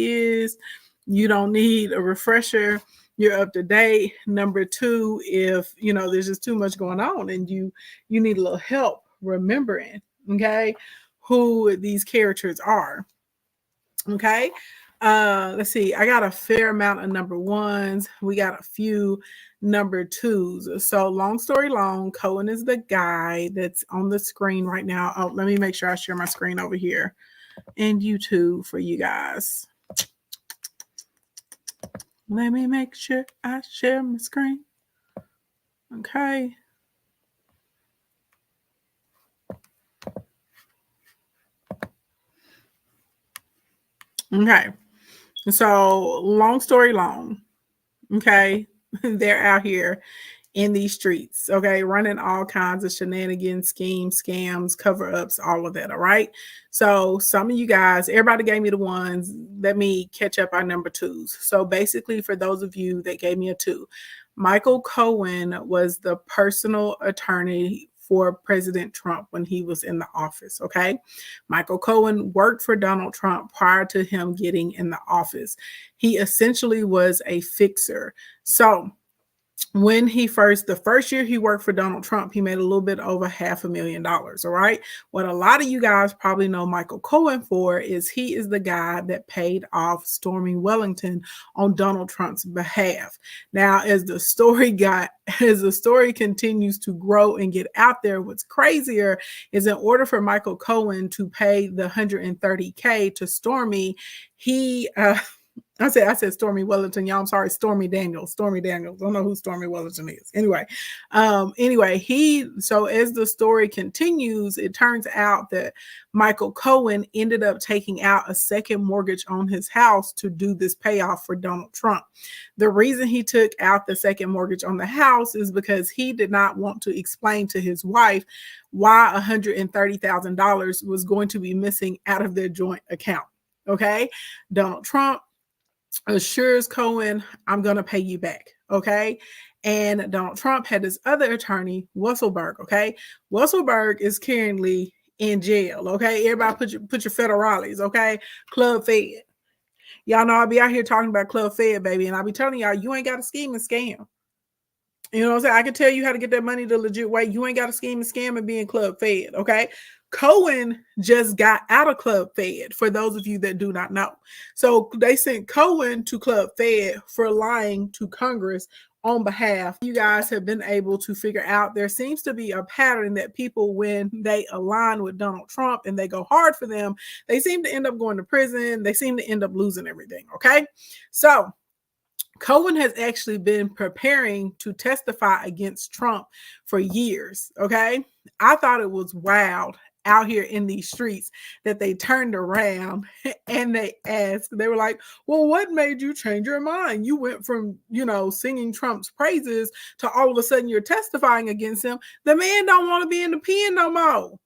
is, you don't need a refresher. You're up to date. Number two, if there's just too much going on and you need a little help remembering, okay, who these characters are. Okay. Let's see. I got a fair amount of number ones. We got a few number twos. So long story long, Cohen is the guy that's on the screen right now. Oh, let me make sure I share my screen over here and YouTube for you guys. Let me make sure I share my screen. Okay. Okay. So long story long. Okay. They're out here in these streets, okay, running all kinds of shenanigans, schemes, scams, cover-ups, all of that. All right. So some of you guys, everybody gave me the ones. Let me catch up our number twos. So basically, for those of you that gave me a two, Michael Cohen was the personal attorney for President Trump when he was in the office. Okay. Michael Cohen worked for Donald Trump prior to him getting in the office. He essentially was a fixer. So when the first year he worked for Donald Trump, he made a little bit over $500,000. All right. What a lot of you guys probably know Michael Cohen for is he is the guy that paid off Stormy Wellington on Donald Trump's behalf. Now, as the story continues to grow and get out there, what's crazier is in order for Michael Cohen to pay the $130K to Stormy, I said Stormy Wellington, y'all. I'm sorry, Stormy Daniels. Stormy Daniels. I don't know who Stormy Wellington is. Anyway, so as the story continues, it turns out that Michael Cohen ended up taking out a second mortgage on his house to do this payoff for Donald Trump. The reason he took out the second mortgage on the house is because he did not want to explain to his wife why $130,000 was going to be missing out of their joint account. Okay, Donald Trump assures Cohen, I'm going to pay you back. Okay. And Donald Trump had this other attorney, Wesselberg. Okay. Wesselberg is currently in jail. Okay. Everybody put your federales. Okay. Club Fed. Y'all know I'll be out here talking about Club Fed, baby. And I'll be telling y'all, you ain't got to scheme and scam. You know what I'm saying? I can tell you how to get that money the legit way. You ain't got to scheme and scam and be in Club Fed. Okay. Cohen just got out of Club Fed, for those of you that do not know. So they sent Cohen to Club Fed for lying to Congress on behalf. You guys have been able to figure out there seems to be a pattern that people, when they align with Donald Trump and they go hard for them, they seem to end up going to prison. They seem to end up losing everything. Okay. So Cohen has actually been preparing to testify against Trump for years. Okay. I thought it was wild out here in these streets that they turned around and they were like, well, what made you change your mind? You went from, singing Trump's praises to all of a sudden you're testifying against him. The man don't want to be in the pen no more.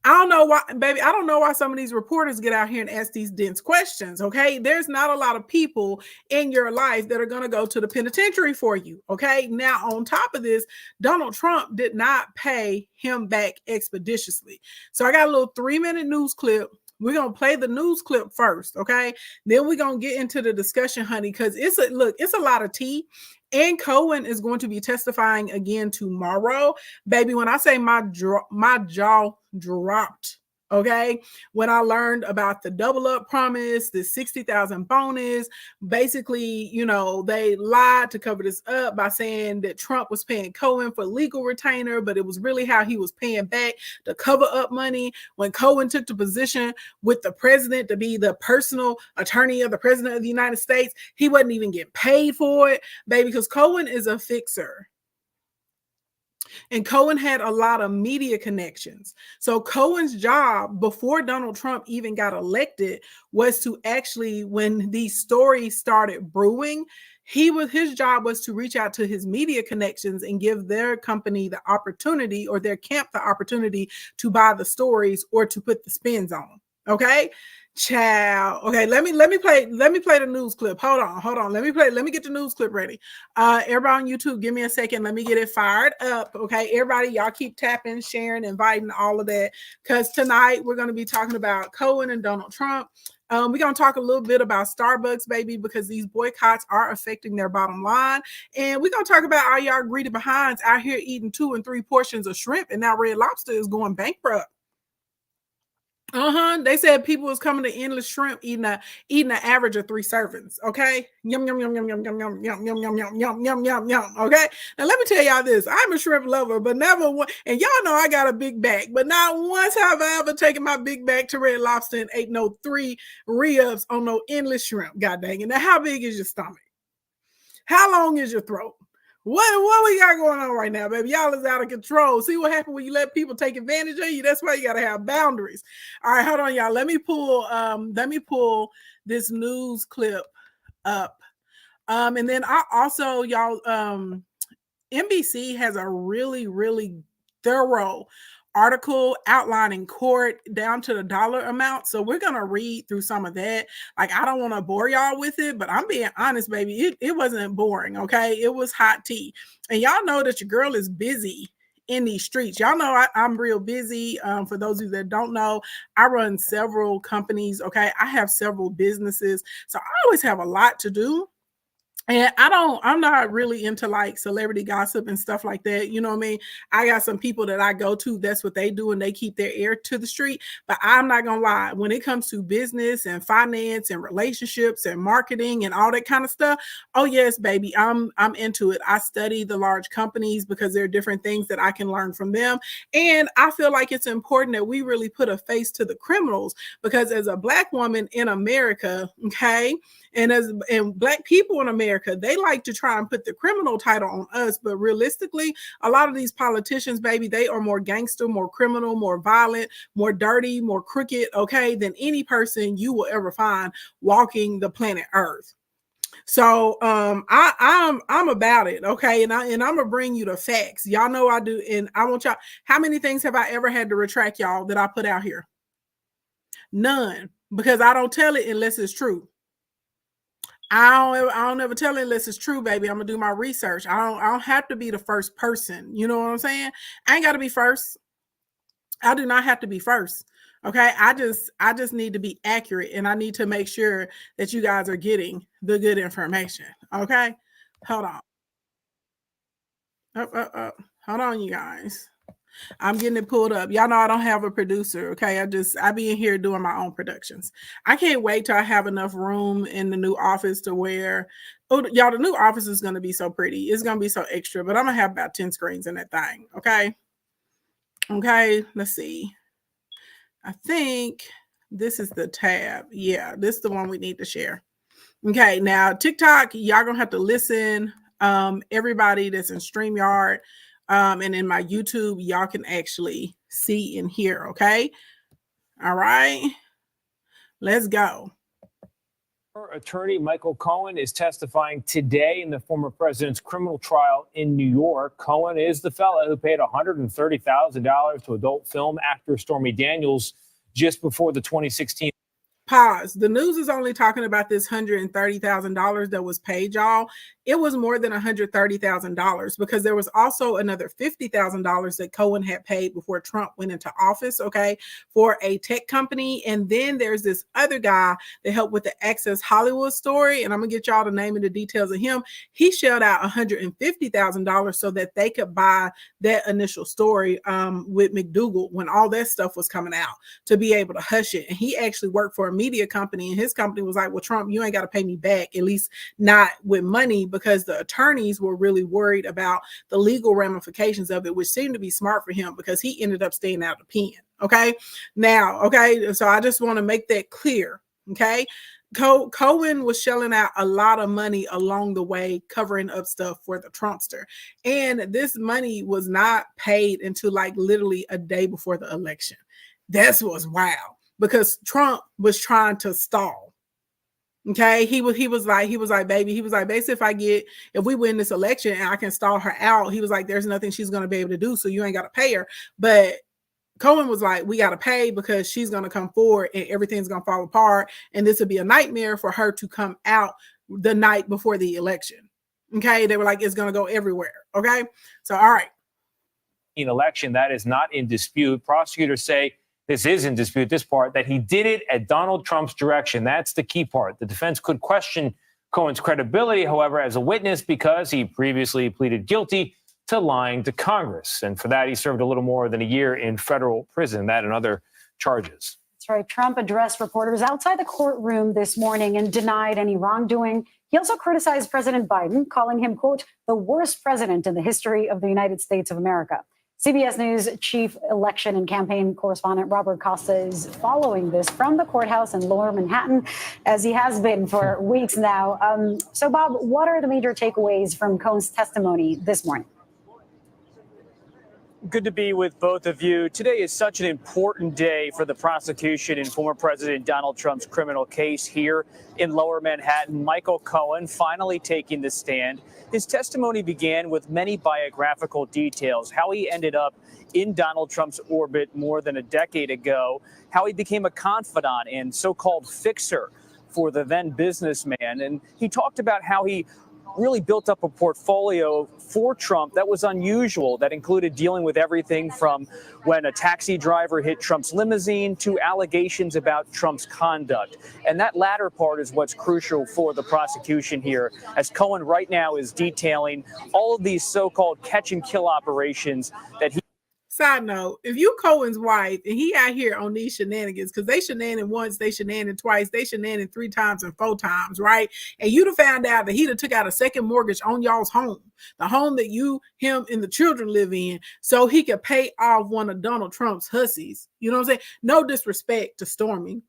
I don't know why, baby. I don't know why some of these reporters get out here and ask these dense questions. Okay. There's not a lot of people in your life that are going to go to the penitentiary for you. Okay. Now, on top of this, Donald Trump did not pay him back expeditiously. So I got a little 3-minute news clip. We're going to play the news clip first. Okay. Then we're going to get into the discussion, honey, because it's a lot of tea. And Cohen is going to be testifying again tomorrow. Baby, when I say my jaw dropped, okay, when I learned about the double up promise, the 60,000 bonus, basically, they lied to cover this up by saying that Trump was paying Cohen for legal retainer, but it was really how he was paying back to cover up money. When Cohen took the position with the president to be the personal attorney of the president of the United States, he wasn't even getting paid for it, baby, because Cohen is a fixer. And Cohen had a lot of media connections. So Cohen's job before Donald Trump even got elected was to actually, when these stories started brewing, his job was to reach out to his media connections and give their company the opportunity, or their camp the opportunity, to buy the stories or to put the spins on them. Okay. Child. Okay, let me play the news clip. Hold on. Let me get the news clip ready. Everybody on YouTube, give me a second. Let me get it fired up. Okay, everybody, y'all keep tapping, sharing, inviting, all of that. Because tonight we're going to be talking about Cohen and Donald Trump. We're going to talk a little bit about Starbucks, baby, because these boycotts are affecting their bottom line. And we're going to talk about all y'all greedy behinds out here eating 2 and 3 portions of shrimp, and now Red Lobster is going bankrupt. They said people was coming to Endless Shrimp eating an average of 3 servings. Okay, yum yum yum yum yum yum yum yum yum yum yum yum yum yum yum. Okay, now let me tell y'all this: I'm a shrimp lover, but never one. And y'all know I got a big back, but not once have I ever taken my big back to Red Lobster and ate no 3 ribs on no Endless Shrimp. God dang it! Now how big is your stomach? How long is your throat? What we got going on right now, baby? Y'all is out of control. See what happened when you let people take advantage of you? That's why you gotta have boundaries. All right, hold on, y'all. Let me pull this news clip up. And then I also, y'all, NBC has a really, really thorough article outlining court down to the dollar amount. So we're going to read through some of that. Like, I don't want to bore y'all with it, but I'm being honest, baby. It wasn't boring. Okay. It was hot tea. And y'all know that your girl is busy in these streets. Y'all know I'm real busy. For those of you that don't know, I run several companies. Okay. I have several businesses. So I always have a lot to do. And I'm not really into like celebrity gossip and stuff like that. You know what I mean? I got some people that I go to, that's what they do, and they keep their ear to the street. But I'm not gonna lie, when it comes to business and finance and relationships and marketing and all that kind of stuff, oh yes, baby, I'm into it. I study the large companies because there are different things that I can learn from them. And I feel like it's important that we really put a face to the criminals, because as a Black woman in America, okay, and Black people in America, they like to try and put the criminal title on us. But realistically, a lot of these politicians, baby, they are more gangster, more criminal, more violent, more dirty, more crooked, okay, than any person you will ever find walking the planet Earth. So I'm about it, okay, and I'm gonna bring you the facts. Y'all know I do, and I want y'all. How many things have I ever had to retract, y'all, that I put out here? None, because I don't tell it unless it's true. I don't ever tell it unless it's true, baby. I'm gonna do my research. I don't have to be the first person. You know what I'm saying? I ain't gotta be first. I do not have to be first. Okay. I just need to be accurate, and I need to make sure that you guys are getting the good information. Okay. Hold on. Hold on, you guys. I'm getting it pulled up. Y'all know I don't have a producer. Okay. I be in here doing my own productions. I can't wait till I have enough room in the new office to where, oh, y'all, the new office is going to be so pretty. It's going to be so extra, but I'm going to have about 10 screens in that thing. Okay. Okay. Let's see. I think this is the tab. Yeah. This is the one we need to share. Okay. Now TikTok, y'all going to have to listen. Everybody that's in StreamYard, and in my YouTube, y'all can actually see and hear, okay? All right, let's go. Attorney Michael Cohen is testifying today in the former president's criminal trial in New York. Cohen is the fella who paid $130,000 to adult film actor Stormy Daniels just before the 2016. Pause. The news is only talking about this $130,000 that was paid, y'all. It was more than $130,000, because there was also another $50,000 that Cohen had paid before Trump went into office, okay, for a tech company. And then there's this other guy that helped with the Access Hollywood story, and I'm gonna get y'all the name and the details of him. He shelled out $150,000 so that they could buy that initial story with McDougal when all that stuff was coming out, to be able to hush it. And he actually worked for a media company, and his company was like, well, Trump, you ain't got to pay me back, at least not with money, because the attorneys were really worried about the legal ramifications of it, which seemed to be smart for him, because he ended up staying out of the pen. Okay. Now, okay. So I just want to make that clear. Okay. Cohen was shelling out a lot of money along the way, covering up stuff for the Trumpster. And this money was not paid until like literally a day before the election. That's what's wild, because Trump was trying to stall. Okay, he was like, baby, he was like, basically, if we win this election and I can stall her out, he was like, there's nothing she's going to be able to do, so you ain't got to pay her. But Cohen was like, we got to pay, because she's going to come forward and everything's going to fall apart, and this would be a nightmare for her to come out the night before the election. Okay, they were like, it's going to go everywhere. Okay, so all right. Election that is not in dispute. Prosecutors say this is in dispute, this part, that he did it at Donald Trump's direction. That's the key part. The defense could question Cohen's credibility, however, as a witness because he previously pleaded guilty to lying to Congress. And for that, he served a little more than a year in federal prison, that and other charges. That's right. Trump addressed reporters outside the courtroom this morning and denied any wrongdoing. He also criticized President Biden, calling him, quote, the worst president in the history of the United States of America. CBS News chief election and campaign correspondent Robert Costa is following this from the courthouse in Lower Manhattan, as he has been for weeks now. So, Bob, what are the major takeaways from Cohen's testimony this morning? Good to be with both of you. Today is such an important day for the prosecution in former President Donald Trump's criminal case here in Lower Manhattan. Michael Cohen finally taking the stand. His testimony began with many biographical details, how he ended up in Donald Trump's orbit more than a decade ago, how he became a confidant and so-called fixer for the then businessman. And he talked about how he really built up a portfolio for Trump that was unusual, that included dealing with everything from when a taxi driver hit Trump's limousine to allegations about Trump's conduct. And that latter part is what's crucial for the prosecution here, as Cohen right now is detailing all of these so-called catch and kill operations that he. Side note, if you Cohen's wife and he out here on these shenanigans, because they shenanigans once, they shenanigans twice, they shenanigans 3 times and 4 times, right? And you'd have found out that he'd have took out a second mortgage on y'all's home, the home that you, him, and the children live in, so he could pay off one of Donald Trump's hussies. You know what I'm saying? No disrespect to Stormy.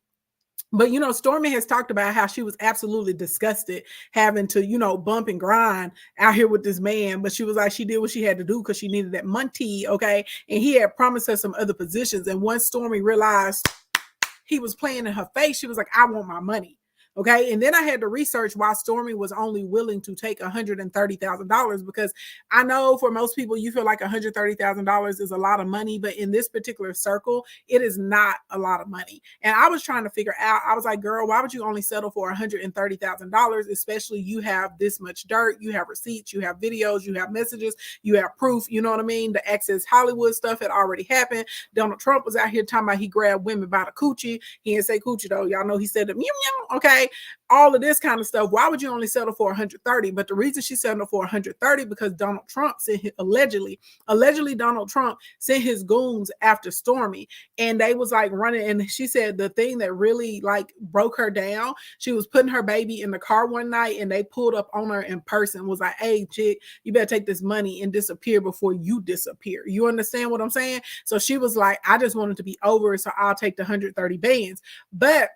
But, you know, Stormy has talked about how she was absolutely disgusted having to, you know, bump and grind out here with this man. But she was like, she did what she had to do because she needed that money, okay? And he had promised her some other positions. And once Stormy realized he was playing in her face, she was like, I want my money. Okay. And then I had to research why Stormy was only willing to take $130,000, because I know for most people, you feel like $130,000 is a lot of money, but in this particular circle, it is not a lot of money. And I was trying to figure out, I was like, girl, why would you only settle for $130,000? Especially you have this much dirt, you have receipts, you have videos, you have messages, you have proof, you know what I mean? The Access Hollywood stuff had already happened. Donald Trump was out here talking about he grabbed women by the coochie. He didn't say coochie though. Y'all know he said the meow meow. Okay. All of this kind of stuff. Why would you only settle for 130? But the reason she settled for 130 because Donald Trump sent his, allegedly Donald Trump sent his goons after Stormy, and they was like running. And she said the thing that really like broke her down, she was putting her baby in the car one night, and they pulled up on her in person. Was like, hey chick, you better take this money and disappear before you disappear. You understand what I'm saying? So she was like, I just wanted to be over, so I'll take the 130 bands. But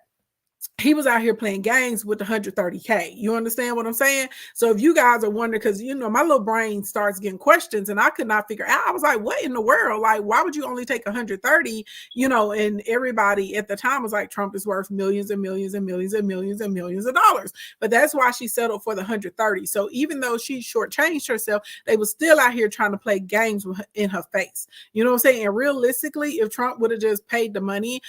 he was out here playing games with the 130K. You understand what I'm saying? So if you guys are wondering, because, you know, my little brain starts getting questions and I could not figure out, I was like, what in the world? Like, why would you only take 130? You know, and everybody at the time was like, Trump is worth millions and millions and millions and millions and millions of dollars. But that's why she settled for the 130. So even though she shortchanged herself, they were still out here trying to play games with her, in her face. You know what I'm saying? And realistically, if Trump would have just paid the money,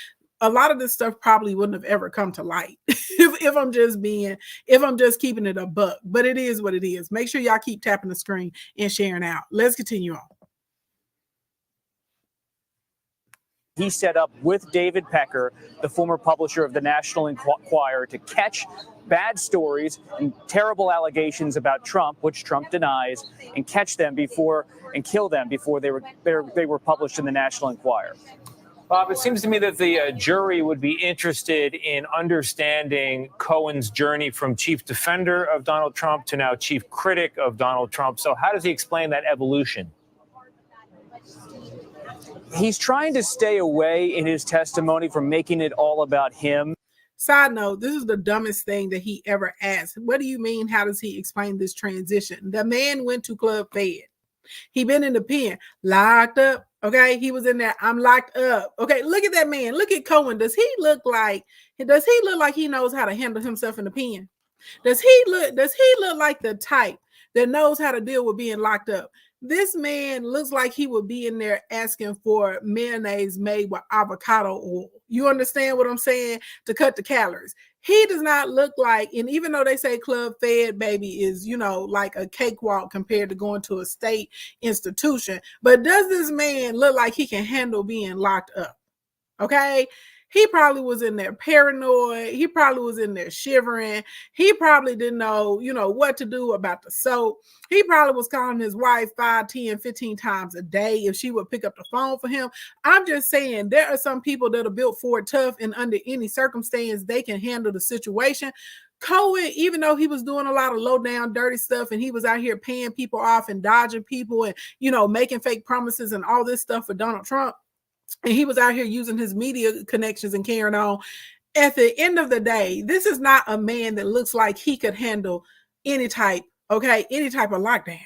a lot of this stuff probably wouldn't have ever come to light if I'm just keeping it a buck. But it is what it is. Make sure y'all keep tapping the screen and sharing out. Let's continue on. He set up with David Pecker, the former publisher of the National Enquirer, to catch bad stories and terrible allegations about Trump, which Trump denies, and catch them before and kill them before they were published in the National Enquirer. Bob, it seems to me that the jury would be interested in understanding Cohen's journey from chief defender of Donald Trump to now chief critic of Donald Trump. So how does he explain that evolution? He's trying to stay away in his testimony from making it all about him. Side note, this is the dumbest thing that he ever asked. What do you mean? How does he explain this transition? The man went to Club Fed. He been in the pen, locked up. Okay, he was in there. I'm locked up. Okay, look at that man. Look at Cohen. Does he look like he knows how to handle himself in the pen? Does he look like the type that knows how to deal with being locked up? This man looks like he would be in there asking for mayonnaise made with avocado oil. You understand what I'm saying? To cut the calories. He does not look like, and even though they say Club Fed, baby, is, you know, like a cakewalk compared to going to a state institution, but does this man look like he can handle being locked up? Okay. He probably was in there paranoid. He probably was in there shivering. He probably didn't know, what to do about the soap. He probably was calling his wife 5, 10, 15 times a day if she would pick up the phone for him. I'm just saying there are some people that are built for it tough, and under any circumstance, they can handle the situation. Cohen, even though he was doing a lot of low down dirty stuff and he was out here paying people off and dodging people and, making fake promises and all this stuff for Donald Trump, and he was out here using his media connections and carrying on. At the end of the day, this is not a man that looks like he could handle any type of lockdown.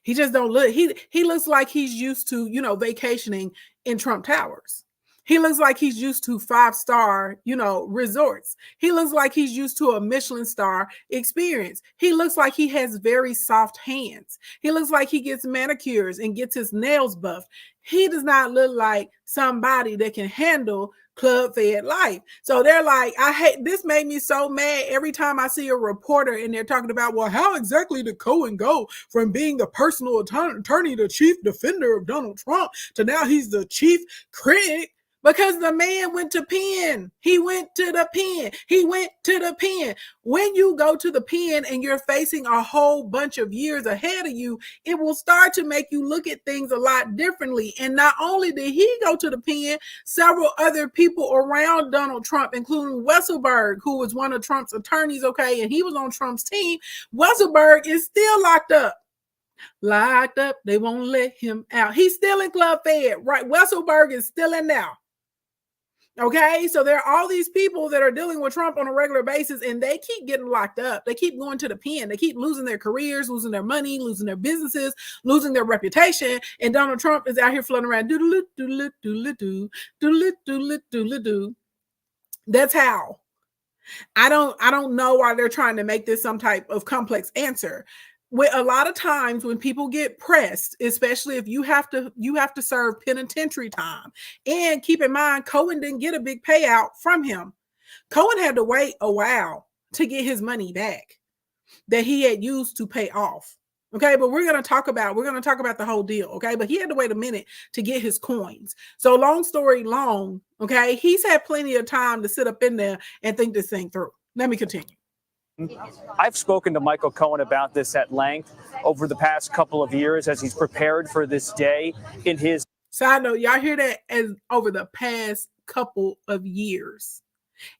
He just don't look, he looks like he's used to, vacationing in Trump Towers. He looks like he's used to 5-star, resorts. He looks like he's used to a Michelin star experience. He looks like he has very soft hands. He looks like he gets manicures and gets his nails buffed. He does not look like somebody that can handle club fed life. So they're like, this made me so mad every time I see a reporter and they're talking about, well, how exactly did Cohen go from being the personal attorney, the chief defender of Donald Trump, to now he's the chief critic? Because the man went to pen. He went to the pen. He went to the pen. When you go to the pen and you're facing a whole bunch of years ahead of you, it will start to make you look at things a lot differently. And not only did he go to the pen, several other people around Donald Trump, including Weisselberg, who was one of Trump's attorneys, and he was on Trump's team. Weisselberg is still locked up. They won't let him out. He's still in Club Fed, right? Weisselberg is still in there. Okay, so there are all these people that are dealing with Trump on a regular basis, and they keep getting locked up. They keep going to the pen. They keep losing their careers, losing their money, losing their businesses, losing their reputation. And Donald Trump is out here floating around. Doodle doodle doodle doo, doodle doodle doodle doo. That's how. I don't know why they're trying to make this some type of complex answer. A lot of times when people get pressed, especially if you have to serve penitentiary time, and keep in mind, Cohen didn't get a big payout from him. Cohen had to wait a while to get his money back that he had used to pay off. Okay, but we're going to talk about the whole deal. Okay, but he had to wait a minute to get his coins. So long story long, okay, he's had plenty of time to sit up in there and think this thing through. Let me continue. I've spoken to Michael Cohen about this at length over the past couple of years as he's prepared for this day in his... Side note, y'all hear that? As over the past couple of years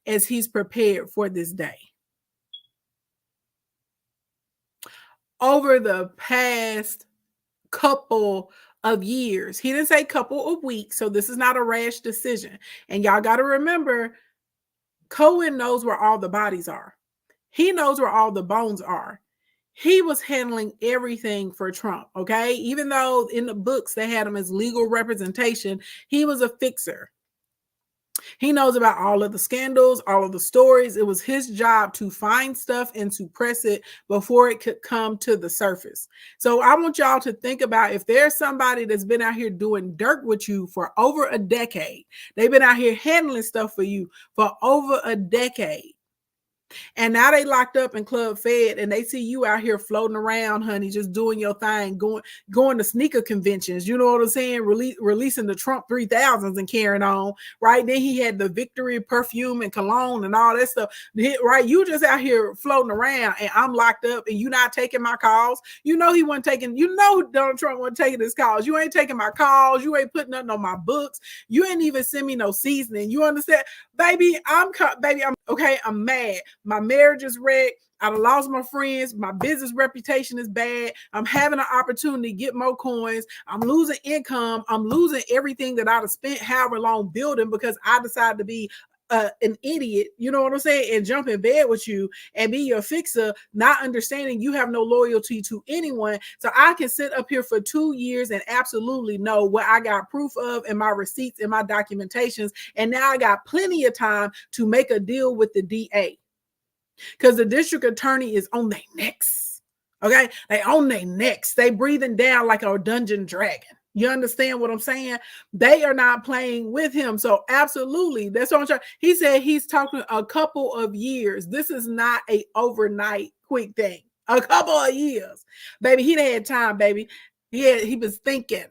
as he's prepared for this day. Over the past couple of years. He didn't say couple of weeks, so this is not a rash decision. And y'all got to remember, Cohen knows where all the bodies are. He knows where all the bones are. He was handling everything for Trump, okay? Even though in the books they had him as legal representation, he was a fixer. He knows about all of the scandals, all of the stories. It was his job to find stuff and to press it before it could come to the surface. So I want y'all to think about, if there's somebody that's been out here doing dirt with you for over a decade, they've been out here handling stuff for you for over a decade, and now they locked up in Club Fed, and they see you out here floating around, honey, just doing your thing, going to sneaker conventions. You know what I'm saying? Releasing the Trump 3000s and carrying on, right? Then he had the Victory perfume and cologne and all that stuff, right? You just out here floating around, and I'm locked up, and you not taking my calls. You know he wasn't taking. You know Donald Trump wasn't taking his calls. You ain't taking my calls. You ain't putting nothing on my books. You ain't even send me no seasoning. You understand, baby? I'm okay. I'm mad. My marriage is wrecked. I lost my friends. My business reputation is bad. I'm having an opportunity to get more coins. I'm losing income. I'm losing everything that I'd have spent however long building because I decided to be an idiot, you know what I'm saying, and jump in bed with you and be your fixer, not understanding you have no loyalty to anyone. So I can sit up here for 2 years and absolutely know what I got proof of and my receipts and my documentations. And now I got plenty of time to make a deal with the DA. Because the district attorney is on their necks. Okay? They on their necks. They breathing down like a dungeon dragon. You understand what I'm saying? They are not playing with him. So absolutely, that's what I'm trying. He said he's talking a couple of years. This is not a overnight quick thing. A couple of years. Baby, he had time, baby. He was thinking.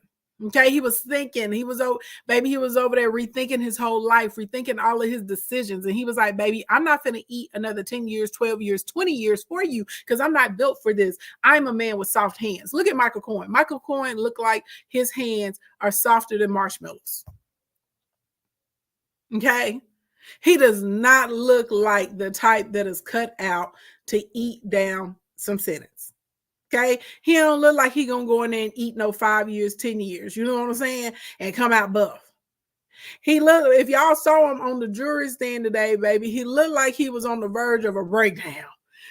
Okay, he was thinking, he was over there rethinking his whole life, rethinking all of his decisions. And he was like, baby, I'm not going to eat another 10 years, 12 years, 20 years for you because I'm not built for this. I'm a man with soft hands. Look at Michael Cohen. Michael Cohen looked like his hands are softer than marshmallows. Okay, he does not look like the type that is cut out to eat down some sentence. Okay, he don't look like he gonna go in there and eat no 5 years, 10 years. You know what I'm saying? And come out buff. He looked. If y'all saw him on the jury stand today, baby, he looked like he was on the verge of a breakdown.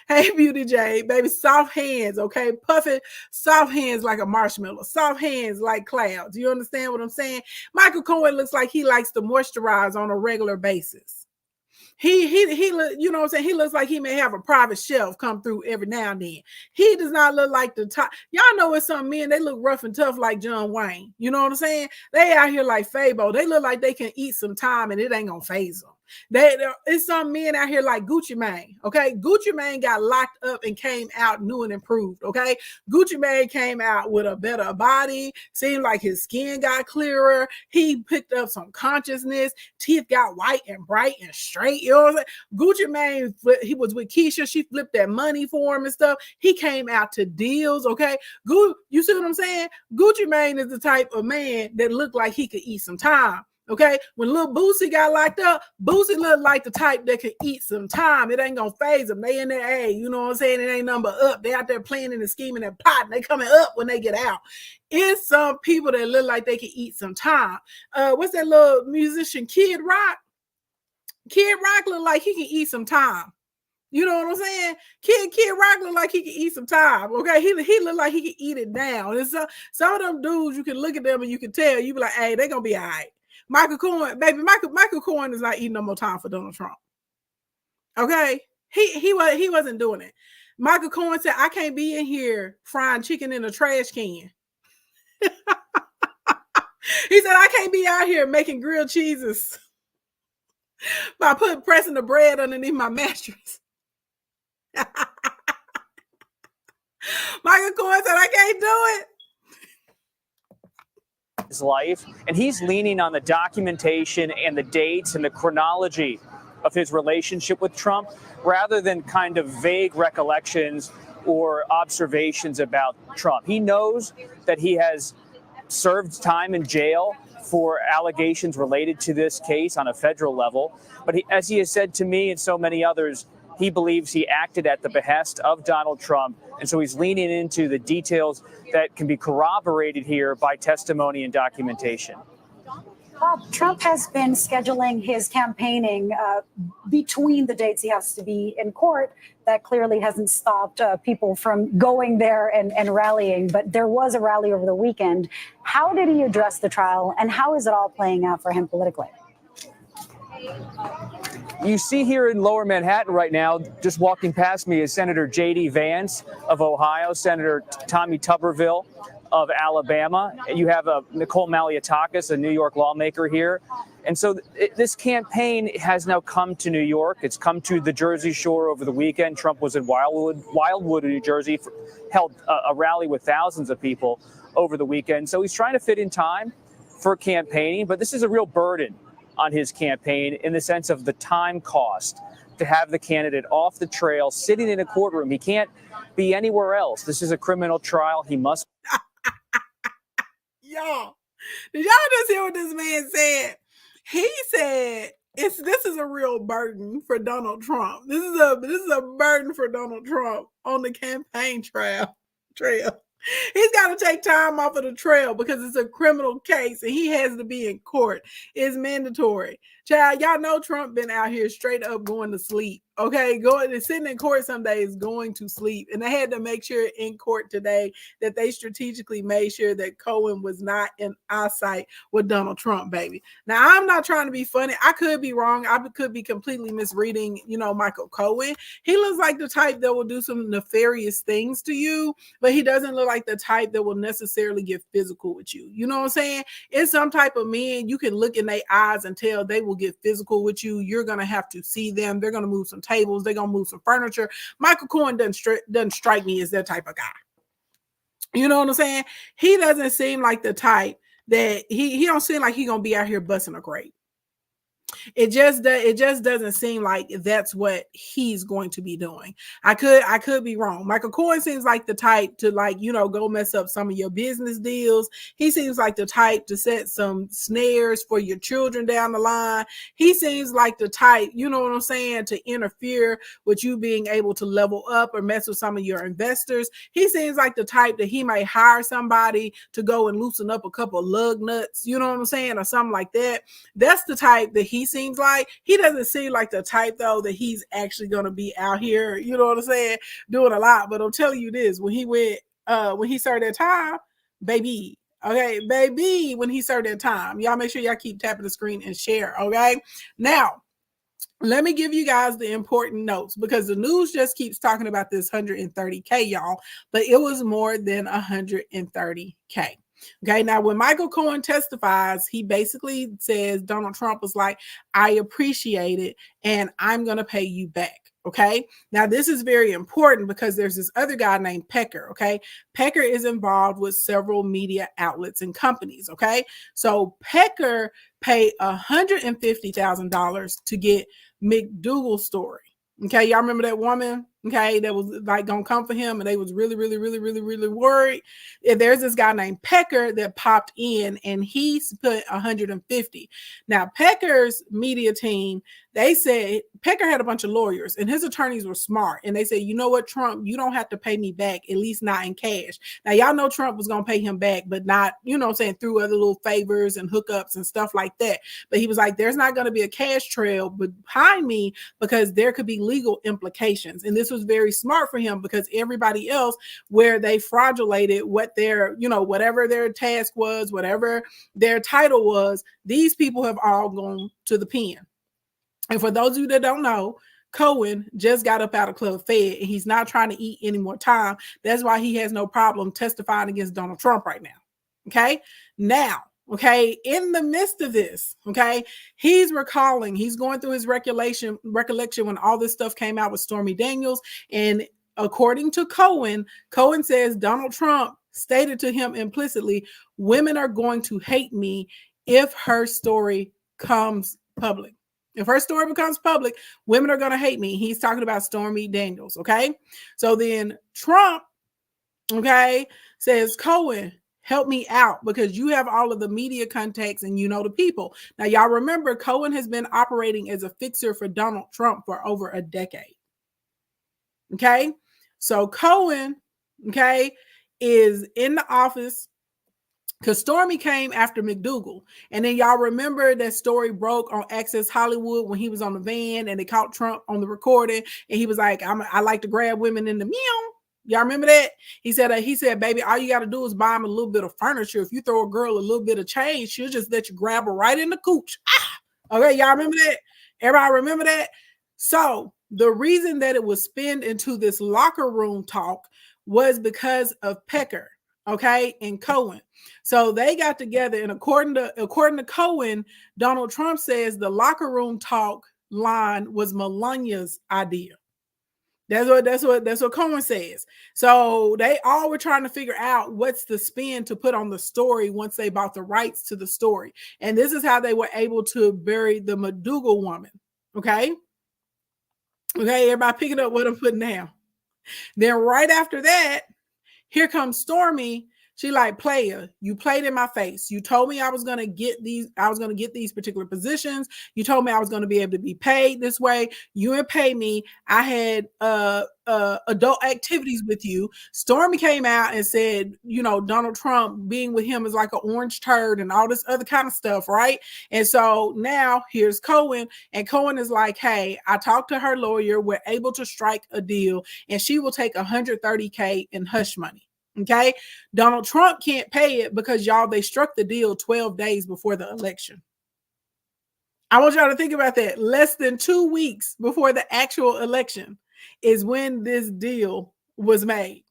Hey, Beauty J, baby, soft hands, okay, puffy, soft hands like a marshmallow, soft hands like clouds. You understand what I'm saying? Michael Cohen looks like he likes to moisturize on a regular basis. He you know what I'm saying? He looks like he may have a private shelf come through every now and then. He does not look like the top. Y'all know it's some men, they look rough and tough like John Wayne. You know what I'm saying? They out here like Fabo. They look like they can eat some time and it ain't gonna phase them. It's some men out here like Gucci Mane. Okay, Gucci Mane got locked up and came out new and improved. Okay, Gucci Mane came out with a better body. Seemed like his skin got clearer. He picked up some consciousness. Teeth got white and bright and straight. You know what I'm saying? Gucci Mane, he was with Keisha. She flipped that money for him and stuff. He came out to deals. Okay, you see what I'm saying? Gucci Mane is the type of man that looked like he could eat some time. Okay, when little Boosie got locked up, Boosie looked like the type that could eat some time. It ain't gonna phase them. They in there, hey, you know what I'm saying? It ain't nothing but up. They out there playing and scheming and plotting. They coming up when they get out. It's some people that look like they can eat some time. What's that little musician, Kid Rock? Kid Rock look like he can eat some time. You know what I'm saying? Kid Rock look like he can eat some time. Okay, he look like he can eat it down. And some of them dudes, you can look at them and you can tell. You be like, hey, they gonna be all right. Michael Cohen, baby, Michael Cohen is not eating no more time for Donald Trump. Okay, he wasn't doing it. Michael Cohen said, I can't be in here frying chicken in a trash can. He said, I can't be out here making grilled cheeses by pressing the bread underneath my mattress. Michael Cohen said, I can't do it. His life, and he's leaning on the documentation and the dates and the chronology of his relationship with Trump rather than kind of vague recollections or observations about Trump. He knows that he has served time in jail for allegations related to this case on a federal level, but as he has said to me and so many others, he believes he acted at the behest of Donald Trump, and so he's leaning into the details that can be corroborated here by testimony and documentation. Trump has been scheduling his campaigning between the dates he has to be in court. That clearly hasn't stopped people from going there and rallying, but there was a rally over the weekend. How did he address the trial, and how is it all playing out for him politically? You see here in Lower Manhattan right now, just walking past me is Senator J.D. Vance of Ohio, Senator Tommy Tuberville of Alabama. You have Nicole Malliotakis, a New York lawmaker here. And so this campaign has now come to New York. It's come to the Jersey Shore over the weekend. Trump was in Wildwood, New Jersey, held a rally with thousands of people over the weekend. So he's trying to fit in time for campaigning, but this is a real burden on his campaign in the sense of the time cost to have the candidate off the trail, sitting in a courtroom. He can't be anywhere else. This is a criminal trial. He must. Y'all, did y'all just hear what this man said? He said, this is a real burden for Donald Trump. This is a burden for Donald Trump on the campaign trail. He's got to take time off of the trail because it's a criminal case and he has to be in court. It's mandatory. Child, y'all know Trump been out here straight up going to sleep. Okay, sitting in court some days going to sleep. And they had to make sure in court today that they strategically made sure that Cohen was not in eyesight with Donald Trump, baby. Now, I'm not trying to be funny. I could be wrong. I could be completely misreading, Michael Cohen. He looks like the type that will do some nefarious things to you, but he doesn't look like the type that will necessarily get physical with you. You know what I'm saying? It's some type of men you can look in their eyes and tell they will get physical with you. You're going to have to see them. They're going to move some tables. They're going to move some furniture. Michael Cohen doesn't strike me as that type of guy. You know what I'm saying? He doesn't seem like the type that he don't seem like he gonna be out here busting a grape. It just doesn't seem like that's what he's going to be doing. I could be wrong. Michael Cohen seems like the type to, like, go mess up some of your business deals. He seems like the type to set some snares for your children down the line. He seems like the type, you know what I'm saying, to interfere with you being able to level up or mess with some of your investors. He seems like the type that he might hire somebody to go and loosen up a couple of lug nuts, you know what I'm saying, or something like that. That's the type that he seems like. He doesn't seem like the type, though, that he's actually going to be out here, you know what I'm saying, doing a lot. But I'm telling you this, when he served that time, baby, okay, baby, when he served that time, y'all make sure y'all keep tapping the screen and share, okay? Now, let me give you guys the important notes, because the news just keeps talking about this 130K, y'all, but it was more than 130K. Okay, now when Michael Cohen testifies, he basically says Donald Trump was like, I appreciate it and I'm going to pay you back. Okay, now this is very important because there's this other guy named Pecker. Okay, Pecker is involved with several media outlets and companies. Okay, so Pecker paid $150,000 to get McDougal's story. Okay, y'all remember that woman, okay, that was like gonna come for him, and they was really worried. And there's this guy named Pecker that popped in, and he put 150. Now, Pecker's media team, they said Pecker had a bunch of lawyers, and his attorneys were smart, and they said, you know what, Trump, you don't have to pay me back, at least not in cash. Now, y'all know Trump was gonna pay him back, but not, you know what I'm saying, through other little favors and hookups and stuff like that. But he was like, there's not gonna be a cash trail behind me because there could be legal implications. And this was very smart for him, because everybody else, where they fraudulated what their, whatever their task was, whatever their title was, these people have all gone to the pen. And for those of you that don't know, Cohen just got up out of Club Fed, and he's not trying to eat any more time. That's why he has no problem testifying against Donald Trump right now. Okay, now, okay, in the midst of this, okay, he's going through his recollection when all this stuff came out with Stormy Daniels. And according to Cohen says Donald Trump stated to him implicitly, women are going to hate me if her story comes public. If her story becomes public, women are going to hate me. He's talking about Stormy Daniels, okay? So then Trump, okay, says, Cohen, help me out, because you have all of the media contacts and you know the people. Now, y'all remember, Cohen has been operating as a fixer for Donald Trump for over a decade. Okay? So Cohen, okay, is in the office, because Stormy came after McDougal. And then y'all remember that story broke on Access Hollywood when he was on the van and they caught Trump on the recording. And he was like, I like to grab women in the meow. Y'all remember that? He said, baby, all you got to do is buy him a little bit of furniture. If you throw a girl a little bit of change, she'll just let you grab her right in the cooch. Okay, y'all remember that? Everybody remember that? So the reason that it was spinned into this locker room talk was because of Pecker, okay, and Cohen. So they got together, and according to Cohen, Donald Trump says the locker room talk line was Melania's idea. That's what Cohen says. So they all were trying to figure out what's the spin to put on the story once they bought the rights to the story. And this is how they were able to bury the McDougal woman. Okay. Okay, everybody picking up what I'm putting down. Then right after that, here comes Stormy. She like, player, you played in my face. You told me I was going to get these particular positions. You told me I was going to be able to be paid this way. You didn't pay me. I had adult activities with you. Stormy came out and said, Donald Trump being with him is like an orange turd and all this other kind of stuff, right? And so now here's Cohen, and Cohen is like, hey, I talked to her lawyer. We're able to strike a deal, and she will take $130K in hush money. Okay, Donald Trump can't pay it because they struck the deal 12 days before the election. I want y'all to think about that. Less than 2 weeks before the actual election is when this deal was made.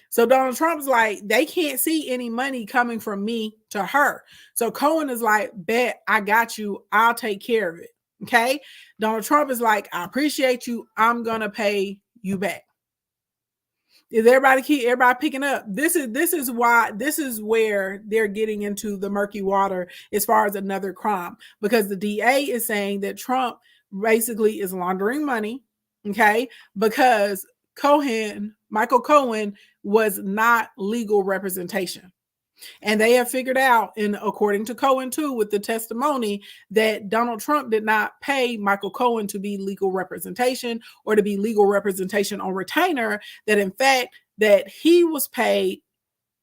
So Donald Trump's like, they can't see any money coming from me to her. So Cohen is like, bet, I got you. I'll take care of it. Okay. Donald Trump is like, I appreciate you. I'm going to pay you back. Is everybody picking up? This is where they're getting into the murky water as far as another crime, because the DA is saying that Trump basically is laundering money, okay? Because Michael Cohen was not legal representation. And they have figured out, and according to Cohen too, with the testimony, that Donald Trump did not pay Michael Cohen to be legal representation or to be legal representation on retainer, that in fact, that he was paid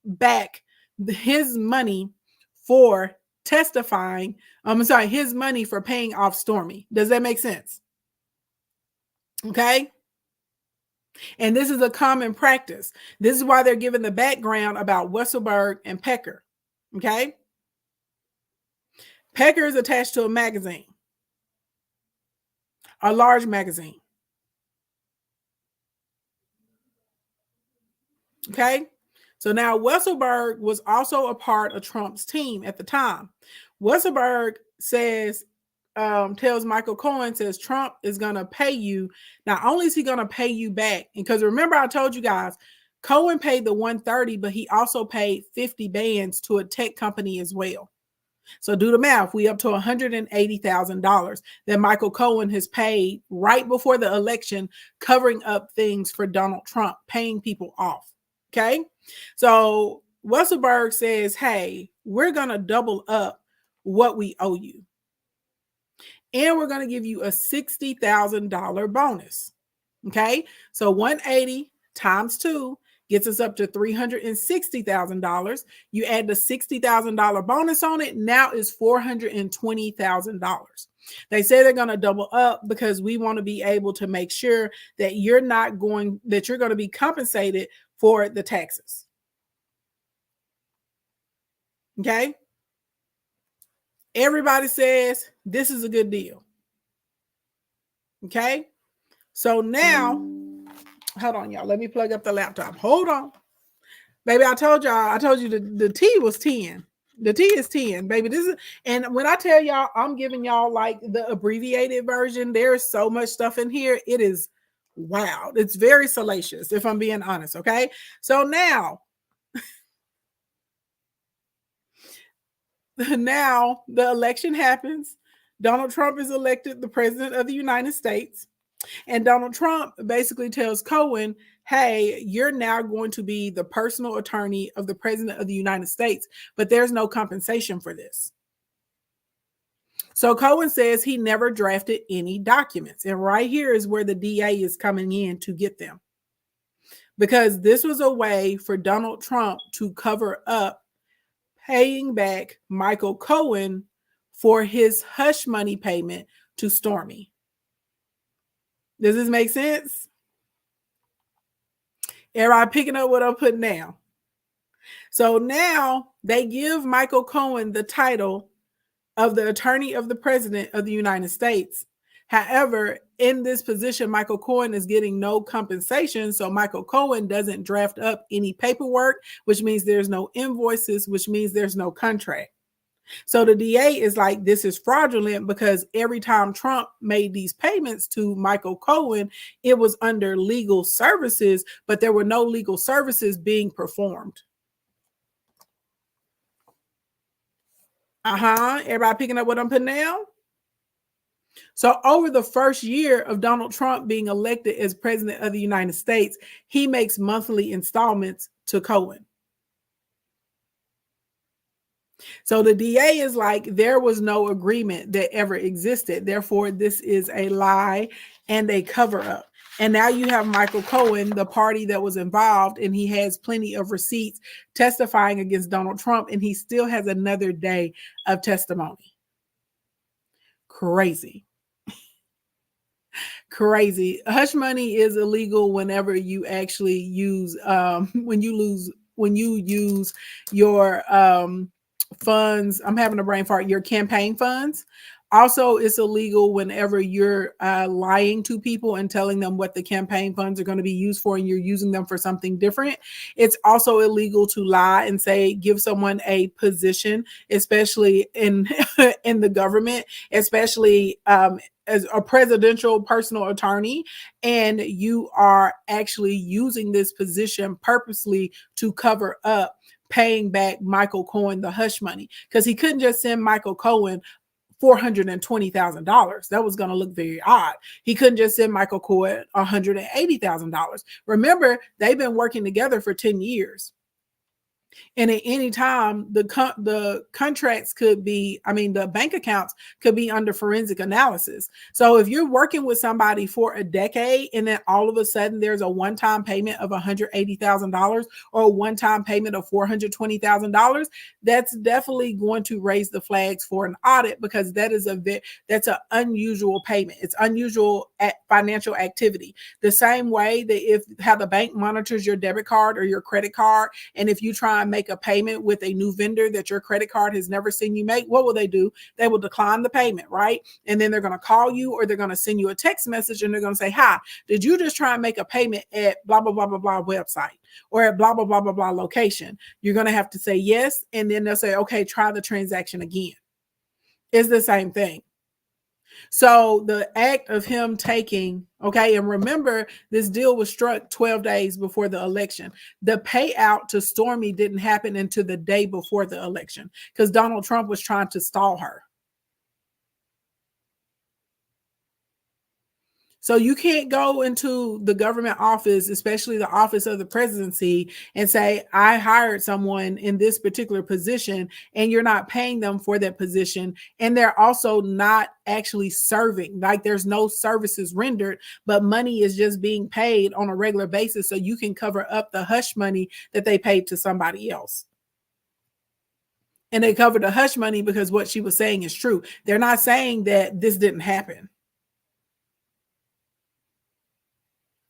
back his money for testifying. His money for paying off Stormy. Does that make sense? Okay. And this is a common practice. This is why they're giving the background about Weisselberg and Pecker. Okay. Pecker is attached to a magazine, a large magazine. Okay. So now Weisselberg was also a part of Trump's team at the time. Weisselberg tells Michael Cohen, says Trump is going to pay you. Not only is he going to pay you back, because remember I told you guys, Cohen paid the 130, but he also paid 50 bands to a tech company as well. So do the math. We up to $180,000 that Michael Cohen has paid right before the election, covering up things for Donald Trump, paying people off. Okay. So Weisselberg says, hey, we're going to double up what we owe you. And we're going to give you a $60,000 bonus. Okay. So 180 times 2 gets us up to $360,000. You add the $60,000 bonus on it. Now is $420,000. They say they're going to double up because we want to be able to make sure that you're going to be compensated for the taxes. Okay. Everybody says this is a good deal. Okay. So now, hold on, y'all. Let me plug up the laptop. Hold on. Baby, I told you the T was 10. The T is 10, baby. And when I tell y'all, I'm giving y'all like the abbreviated version. There's so much stuff in here. It is wow. It's very salacious, if I'm being honest. Okay. So now the election happens. Donald Trump is elected the president of the United States. And Donald Trump basically tells Cohen, hey, you're now going to be the personal attorney of the president of the United States, but there's no compensation for this. So Cohen says he never drafted any documents. And right here is where the DA is coming in to get them. Because this was a way for Donald Trump to cover up paying back Michael Cohen for his hush money payment to Stormy. Does this make sense? Everybody picking up what I'm putting down? So now they give Michael Cohen the title of the attorney of the president of the United States. However, in this position, Michael Cohen is getting no compensation. So Michael Cohen doesn't draft up any paperwork, which means there's no invoices, which means there's no contract. So the DA is like, this is fraudulent because every time Trump made these payments to Michael Cohen, it was under legal services, but there were no legal services being performed. Everybody picking up what I'm putting down? So over the first year of Donald Trump being elected as president of the United States, he makes monthly installments to Cohen. So the DA is like, there was no agreement that ever existed. Therefore, this is a lie and a cover up. And now you have Michael Cohen, the party that was involved, and he has plenty of receipts testifying against Donald Trump, and he still has another day of testimony. Crazy. Crazy. Hush money is illegal whenever you actually use when you use your funds. I'm having a brain fart. Your campaign funds Also, it's illegal whenever you're lying to people and telling them what the campaign funds are going to be used for and you're using them for something different. It's also illegal to lie and say, give someone a position, especially in in the government, especially as a presidential personal attorney, and you are actually using this position purposely to cover up paying back Michael Cohen the hush money, because he couldn't just send Michael Cohen $420,000. That was going to look very odd. He couldn't just send Michael Cohen $180,000. Remember, they've been working together for 10 years. And at any time, the contracts could be, the bank accounts could be under forensic analysis. So if you're working with somebody for a decade and then all of a sudden there's a one-time payment of $180,000 or a one-time payment of $420,000, that's definitely going to raise the flags for an audit, because that's an unusual payment. It's unusual financial activity. The same way that how the bank monitors your debit card or your credit card, and if you try and make a payment with a new vendor that your credit card has never seen you make, what will they do? They will decline the payment, right? And then they're going to call you, or they're going to send you a text message, and they're going to say, hi, did you just try and make a payment at blah, blah, blah, blah, blah website, or at blah, blah, blah, blah, blah location? You're going to have to say yes. And then they'll say, okay, try the transaction again. It's the same thing. So the act of him taking, okay, and remember, this deal was struck 12 days before the election. The payout to Stormy didn't happen until the day before the election, because Donald Trump was trying to stall her. So you can't go into the government office, especially the office of the presidency, and say, I hired someone in this particular position, and you're not paying them for that position. And they're also not actually serving. Like, there's no services rendered, but money is just being paid on a regular basis, so you can cover up the hush money that they paid to somebody else. And they covered the hush money because what she was saying is true. They're not saying that this didn't happen.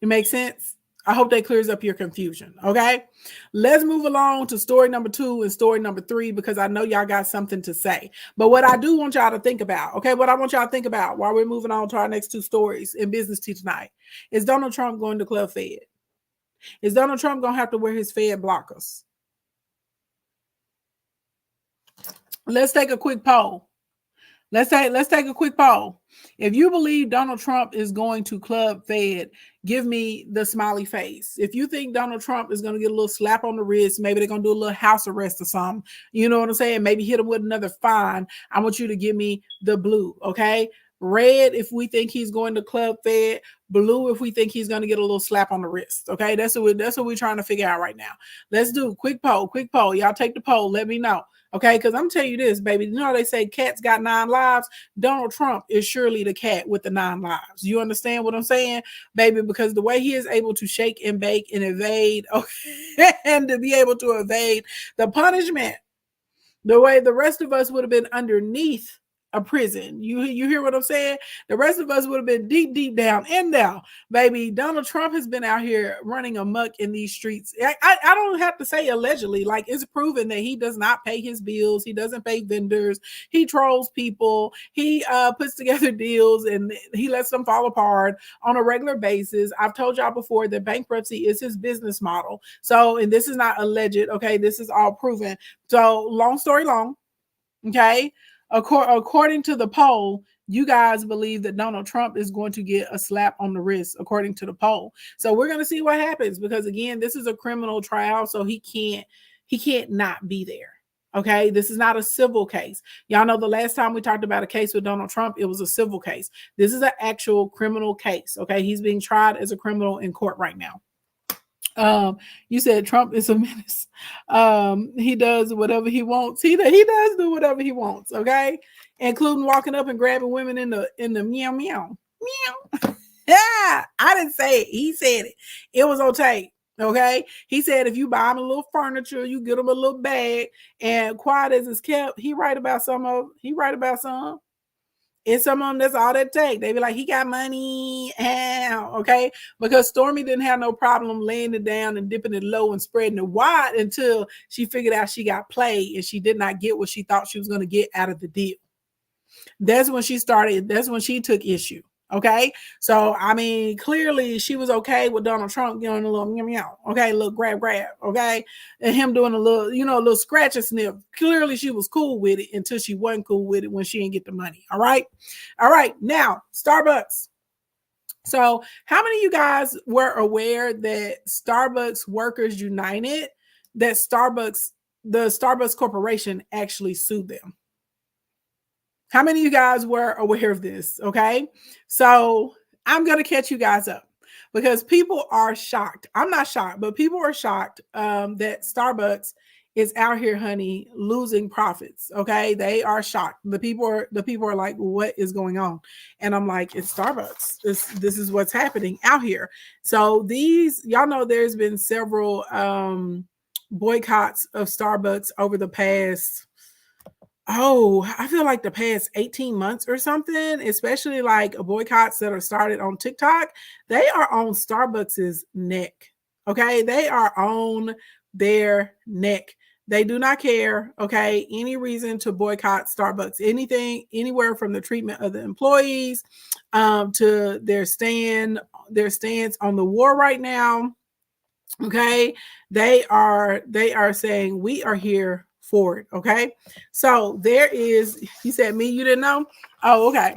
It makes sense? I hope that clears up your confusion. Okay, let's move along to story number 2 and story number 3, because I know y'all got something to say. But what I do want y'all to think about, okay, what I want y'all to think about while we're moving on to our next 2 stories in Business Tea tonight, is Donald Trump going to Club Fed? Is Donald Trump going to have to wear his Fed blockers? Let's take a quick poll. Let's take a quick poll. If you believe Donald Trump is going to Club Fed, give me the smiley face. If you think Donald Trump is going to get a little slap on the wrist, maybe they're going to do a little house arrest or something, you know what I'm saying? Maybe hit him with another fine. I want you to give me the blue, okay? Red if we think he's going to Club Fed, blue if we think he's going to get a little slap on the wrist, okay? That's what we're trying to figure out right now. Let's do a quick poll. Y'all take the poll. Let me know. Okay, because I'm telling you this, baby. You know they say cats got 9 lives. Donald Trump is surely the cat with the 9 lives. You understand what I'm saying, baby? Because the way he is able to shake and bake and evade, okay, and to be able to evade the punishment, the way the rest of us would have been underneath a prison. You hear what I'm saying? The rest of us would have been deep down in there, baby. Donald Trump has been out here running amok in these streets. I don't have to say allegedly. Like, it's proven that he does not pay his bills. He doesn't pay vendors. He trolls people. He puts together deals and he lets them fall apart on a regular basis. I've told y'all before that bankruptcy is his business model. So, and this is not alleged. Okay, this is all proven. So, long story long. Okay. According to the poll, you guys believe that Donald Trump is going to get a slap on the wrist, according to the poll. So we're going to see what happens, because again, this is a criminal trial, so he can't not be there. Okay, this is not a civil case. Y'all know the last time we talked about a case with Donald Trump, it was a civil case. This is an actual criminal case. Okay, he's being tried as a criminal in court right now. You said Trump is a menace. He does whatever he wants. He does do whatever he wants, okay? Including walking up and grabbing women in the meow meow. Meow. Yeah, I didn't say it. He said it. It was on tape. Okay. He said if you buy him a little furniture, you get him a little bag, and quiet as it's kept, he right about some. And some of them, that's all that take. They be like, he got money. Okay. Because Stormy didn't have no problem laying it down and dipping it low and spreading it wide until she figured out she got played and she did not get what she thought she was going to get out of the deal. That's when she started. That's when she took issue. Okay. So, I mean, clearly she was okay with Donald Trump doing a little meow meow. Okay. A little grab. Okay. And him doing a little, a little scratch and sniff. Clearly she was cool with it until she wasn't cool with it when she didn't get the money. All right. All right. Now, Starbucks. So, how many of you guys were aware that Starbucks Workers United, that the Starbucks Corporation actually sued them? How many of you guys were aware of this? Okay. So I'm going to catch you guys up because people are shocked. I'm not shocked, but people are shocked that Starbucks is out here, honey, losing profits. Okay. They are shocked. The people are like, what is going on? And I'm like, it's Starbucks. This is what's happening out here. So y'all know there's been several boycotts of Starbucks over the past, I feel like the past 18 months or something, especially like boycotts that are started on TikTok. They are on Starbucks's neck. Okay. They are on their neck. They do not care. Okay. Any reason to boycott Starbucks, anything, anywhere from the treatment of the employees to their stance on the war right now. Okay. They are saying we are here for it. Okay. So there is, he said, me, you didn't know? Oh, okay.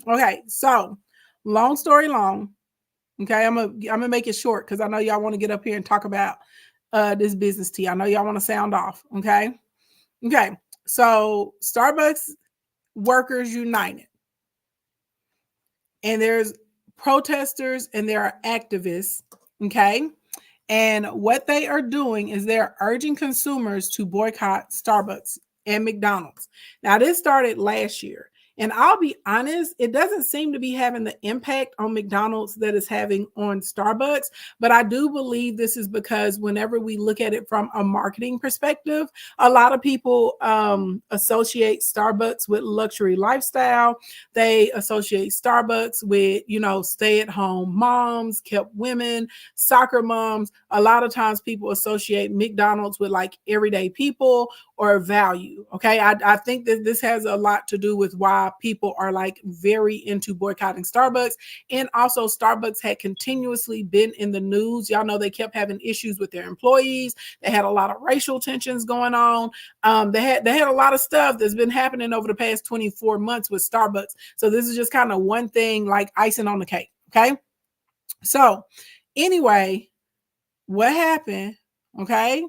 Okay. So long story long. Okay. I'm gonna make it short because I know y'all want to get up here and talk about this business tea. I know y'all want to sound off. Okay. Okay. So Starbucks Workers United. And there's protesters and there are activists. Okay. And what they are doing is they're urging consumers to boycott Starbucks and McDonald's. Now, this started last year. And I'll be honest, it doesn't seem to be having the impact on McDonald's that it's having on Starbucks. But I do believe this is because whenever we look at it from a marketing perspective, a lot of people associate Starbucks with luxury lifestyle. They associate Starbucks with, stay-at-home moms, kept women, soccer moms. A lot of times people associate McDonald's with like everyday people or value. Okay. I think that this has a lot to do with why people are like very into boycotting Starbucks. And also Starbucks had continuously been in the news. Y'all know they kept having issues with their employees. They had a lot of racial tensions going on. They had a lot of stuff that's been happening over the past 24 months with Starbucks. So this is just kind of one thing, like icing on the cake. Okay. So anyway, what happened? Okay.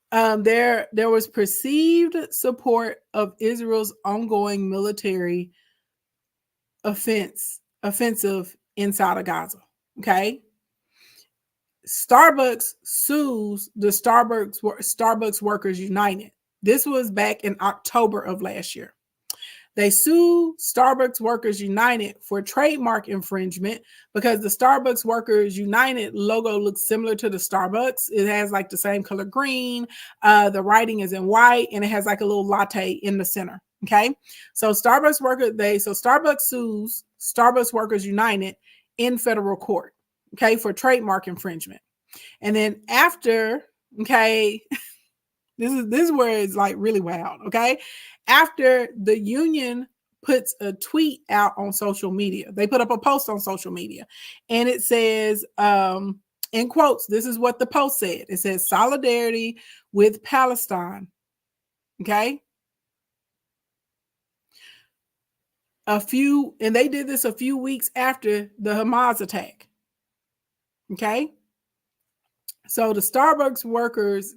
There was perceived support of Israel's ongoing military offensive inside of Gaza. Okay. Starbucks sues the Starbucks Workers United. This was back in October of last year. They sue Starbucks Workers United for trademark infringement because the Starbucks Workers United logo looks similar to the Starbucks. It has like the same color green. The writing is in white and it has like a little latte in the center. Okay. So Starbucks sues Starbucks Workers United in federal court. Okay. For trademark infringement. And then after, okay, this is where it's like really wild. Okay. After the union puts a tweet out on social media, they put up a post on social media and it says, in quotes, this is what the post said. It says solidarity with Palestine. Okay. And they did this a few weeks after the Hamas attack. Okay. So the Starbucks Workers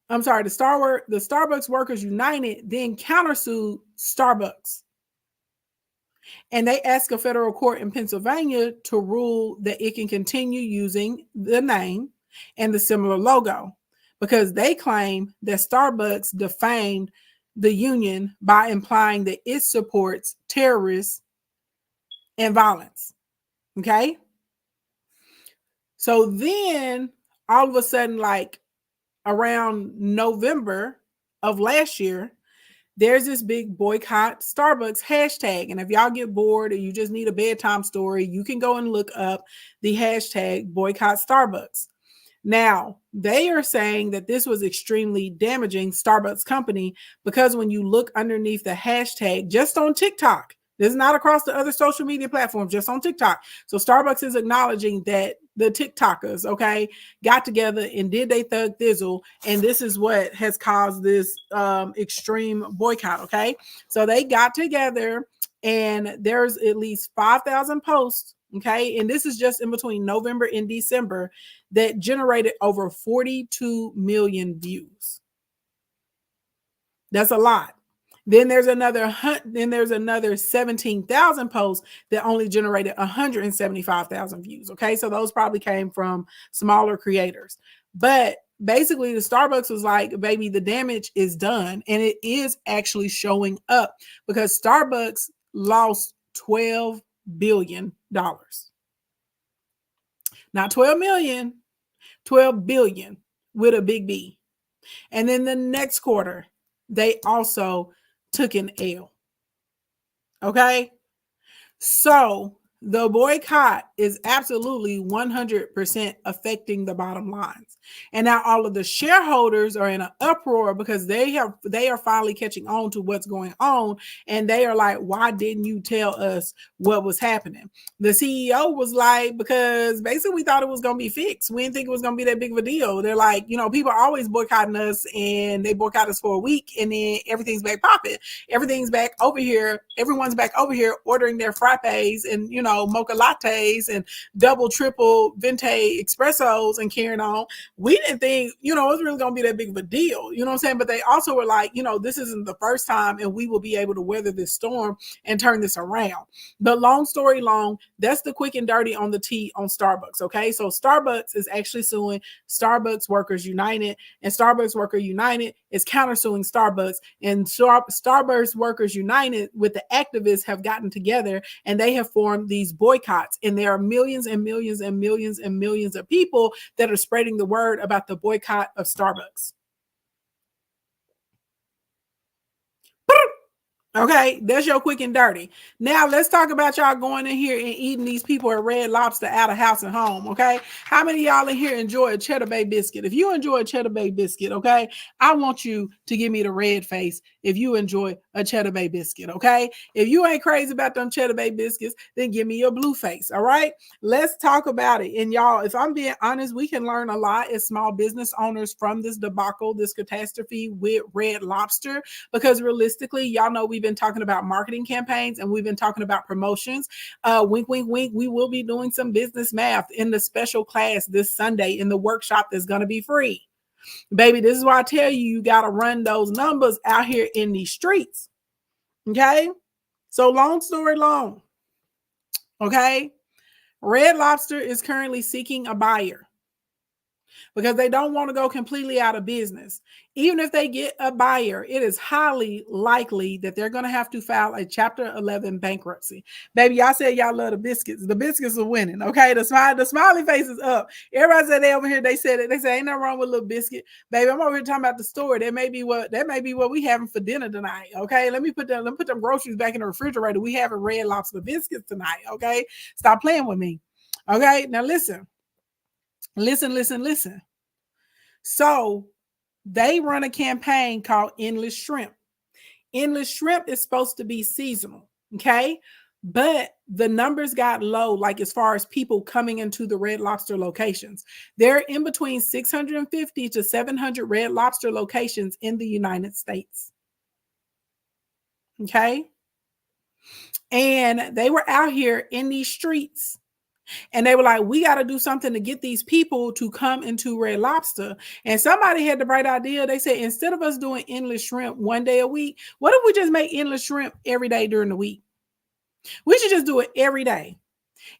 the Starbucks Workers United then countersued Starbucks. And they asked a federal court in Pennsylvania to rule that it can continue using the name and the similar logo because they claim that Starbucks defamed the union by implying that it supports terrorists and violence. Okay. So then all of a sudden, like around November of last year, there's this big boycott Starbucks hashtag. And if y'all get bored or you just need a bedtime story, you can go and look up the hashtag boycott Starbucks. Now, they are saying that this was extremely damaging Starbucks company because when you look underneath the hashtag just on TikTok, this is not across the other social media platforms, just on TikTok. So Starbucks is acknowledging that the TikTokers, okay, got together and did they thug thizzle, and this is what has caused this extreme boycott, okay? So they got together, and there's at least 5,000 posts, okay? And this is just in between November and December that generated over 42 million views. That's a lot. Then there's another 17,000 posts that only generated 175,000 views. Okay, so those probably came from smaller creators. But basically, the Starbucks was like, baby, the damage is done. And it is actually showing up because Starbucks lost $12 billion. Not 12 million, 12 billion with a big B. And then the next quarter, they also took an L. Okay? So the boycott is absolutely 100% affecting the bottom lines. And now all of the shareholders are in an uproar because they are finally catching on to what's going on. And they are like, why didn't you tell us what was happening? The CEO was like, because basically we thought it was going to be fixed. We didn't think it was going to be that big of a deal. They're like, people are always boycotting us, and they boycott us for a week, and then everything's back popping. Everything's back over here. Everyone's back over here ordering their frappes and, mocha lattes and double, triple venti espressos and carrying on. We didn't think, it was really going to be that big of a deal. You know what I'm saying? But they also were like, this isn't the first time, and we will be able to weather this storm and turn this around. But long story long, that's the quick and dirty on the tea on Starbucks. Okay. So Starbucks is actually suing Starbucks Workers United, and Starbucks Worker United is countersuing Starbucks, and Starbucks Workers United with the activists have gotten together, and they have formed these boycotts. And there are millions and millions and millions and millions of people that are spreading the word about the boycott of Starbucks. Okay, that's your quick and dirty. Now let's talk about y'all going in here and eating these people at Red Lobster out of house and home. Okay, how many of y'all in here enjoy a Cheddar Bay biscuit? If you enjoy a Cheddar Bay biscuit, okay, I want you to give me the red face if you enjoy a Cheddar Bay biscuit. Okay, if you ain't crazy about them Cheddar Bay biscuits, then give me your blue face. All right, let's talk about it. And y'all, if I'm being honest, we can learn a lot as small business owners from this debacle, this catastrophe with Red Lobster, because realistically, y'all know we've been talking about marketing campaigns and we've been talking about promotions. Wink, wink, wink. We will be doing some business math in the special class this Sunday in the workshop that's going to be free. Baby, this is why I tell you, you got to run those numbers out here in these streets. Okay? So long story long. Okay? Red Lobster is currently seeking a buyer because they don't want to go completely out of business. Even if they get a buyer, it is highly likely that they're going to have to file a Chapter 11 bankruptcy. Baby, y'all said y'all love the biscuits. The biscuits are winning, okay? The smiley face is up. Everybody said they over here, they said it. They say ain't nothing wrong with a little biscuit. Baby, I'm over here talking about the store. That may be what we having for dinner tonight, okay? Let me put them groceries back in the refrigerator. We having Red Lobster biscuits tonight, okay? Stop playing with me, okay? Now listen. So they run a campaign called Endless Shrimp. Endless Shrimp is supposed to be seasonal, okay? But the numbers got low, like as far as people coming into the Red Lobster locations. There are in between 650 to 700 Red Lobster locations in the United States, okay? And they were out here in these streets, and they were like, we got to do something to get these people to come into Red Lobster. And somebody had the bright idea. They said, instead of us doing Endless Shrimp one day a week, what if we just make Endless Shrimp every day during the week? We should just do it every day.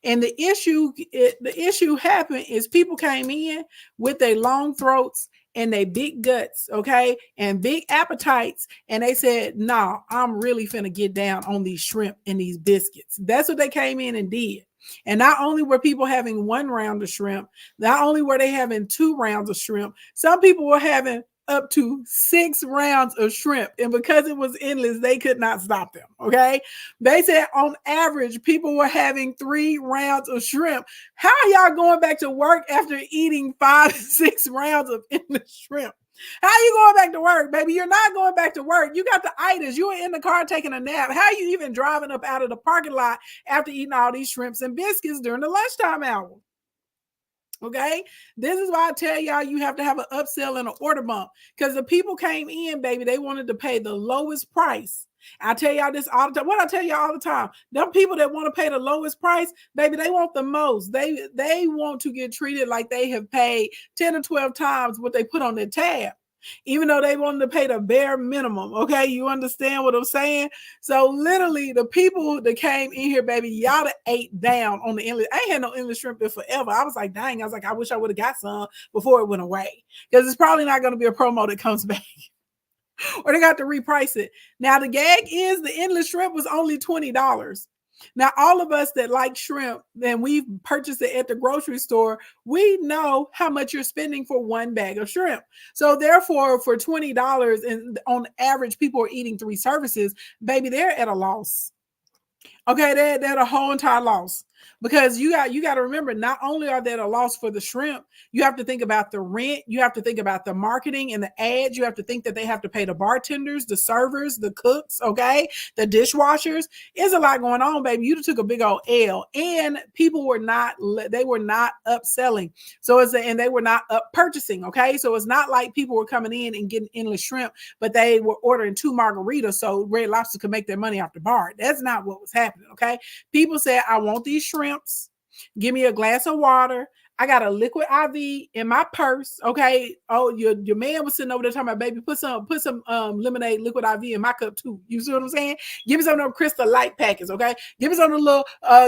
And the issue happened is people came in with their long throats and their big guts, okay, and big appetites. And they said, no, I'm really finna get down on these shrimp and these biscuits. That's what they came in and did. And not only were people having one round of shrimp, not only were they having 2 rounds of shrimp, some people were having up to 6 rounds of shrimp. And because it was endless, they could not stop them. Okay. They said on average, people were having 3 rounds of shrimp. How are y'all going back to work after eating 5, 6 rounds of endless shrimp? How are you going back to work, baby? You're not going back to work. You got the itis. You were in the car taking a nap. How are you even driving up out of the parking lot after eating all these shrimps and biscuits during the lunchtime hour? Okay, this is why I tell y'all you have to have an upsell and an order bump, because the people came in, baby, they wanted to pay the lowest price. I tell y'all this all the time. What I tell y'all all the time, them people that want to pay the lowest price, baby, they want the most. They want to get treated like they have paid 10 or 12 times what they put on their tab, even though they wanted to pay the bare minimum. Okay, you understand what I'm saying? So literally, the people that came in here, baby, y'all that ate down on the endless. I ain't had no endless shrimp in forever. I was like, dang, I was like, I wish I would have got some before it went away, because it's probably not going to be a promo that comes back. Or they got to reprice it. Now, the gag is the endless shrimp was only $20. Now, all of us that like shrimp and we've purchased it at the grocery store, we know how much you're spending for one bag of shrimp. So therefore, for $20, and on average, people are eating 3 services, baby, they're at a loss. Okay, they're at a whole entire loss, because you got to remember, not only are they at a loss for the shrimp, you have to think about the rent, you have to think about the marketing and the ads, you have to think that they have to pay the bartenders, the servers, the cooks, okay, the dishwashers. It's a lot going on, baby. You took a big old L, and people were not upselling. And they were not up purchasing, okay? So it's not like people were coming in and getting endless shrimp, but they were ordering 2 margaritas so Red Lobster could make their money off the bar. That's not what was happening. Okay, people said, I want these shrimps, give me a glass of water, I got a liquid IV in my purse. Okay, oh, your man was sitting over there talking about, baby, put some lemonade liquid IV in my cup too. You see what I'm saying? Give me some of them Crystal Light packets. Okay, give me some of the little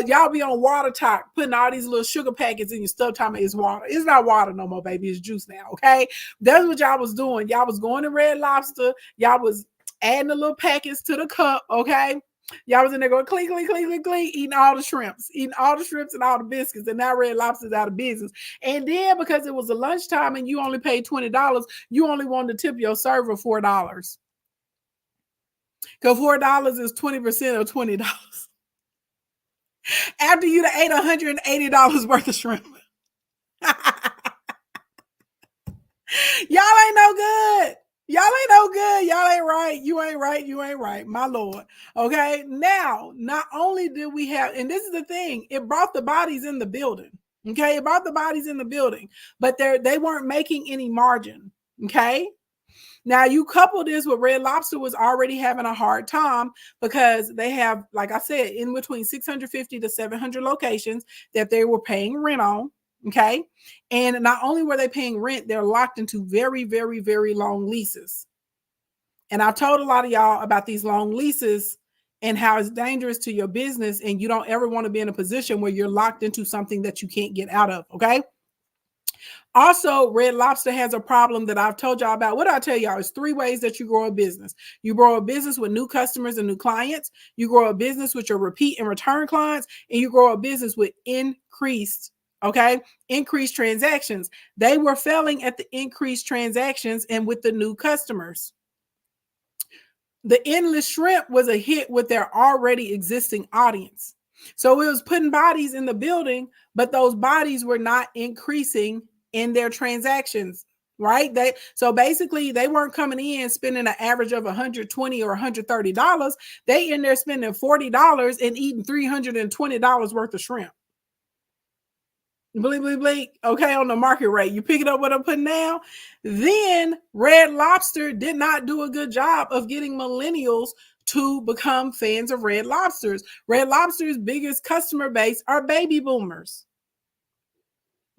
y'all be on water talk, putting all these little sugar packets in your stuff, talking about it's water. It's not water no more, baby, it's juice now. Okay, that's what y'all was doing. Y'all was going to Red Lobster, y'all was adding the little packets to the cup. Okay, y'all was in there going clean, eating all the shrimps and all the biscuits, and now Red Lobster's out of business. And then because it was a lunchtime and you only paid $20, you only wanted to tip your server $4. Because $4 is 20% of $20. After you ate $180 worth of shrimp. Y'all ain't no good. Y'all ain't no good. Y'all ain't right. You ain't right. You ain't right. My Lord. Okay. Now, not only did we have, and this is the thing, it brought the bodies in the building. Okay. It brought the bodies in the building, but they weren't making any margin. Okay. Now you couple this with Red Lobster was already having a hard time, because they have, like I said, in between 650 to 700 locations that they were paying rent on. Okay. And not only were they paying rent, they're locked into very, very, very long leases. And I've told a lot of y'all about these long leases and how it's dangerous to your business. And you don't ever want to be in a position where you're locked into something that you can't get out of. Okay. Also, Red Lobster has a problem that I've told y'all about. What did I tell y'all? It's 3 ways that you grow a business. You grow a business with new customers and new clients. You grow a business with your repeat and return clients. And you grow a business with increased transactions. They were failing at the increased transactions and with the new customers. The endless shrimp was a hit with their already existing audience. So it was putting bodies in the building, but those bodies were not increasing in their transactions, right? So basically they weren't coming in spending an average of $120 or $130. They in there spending $40 and eating $320 worth of shrimp. Bleep. Okay, on the market rate. You pick it up what I'm putting down. Then Red Lobster did not do a good job of getting millennials to become fans of Red Lobsters. Red Lobster's biggest customer base are baby boomers.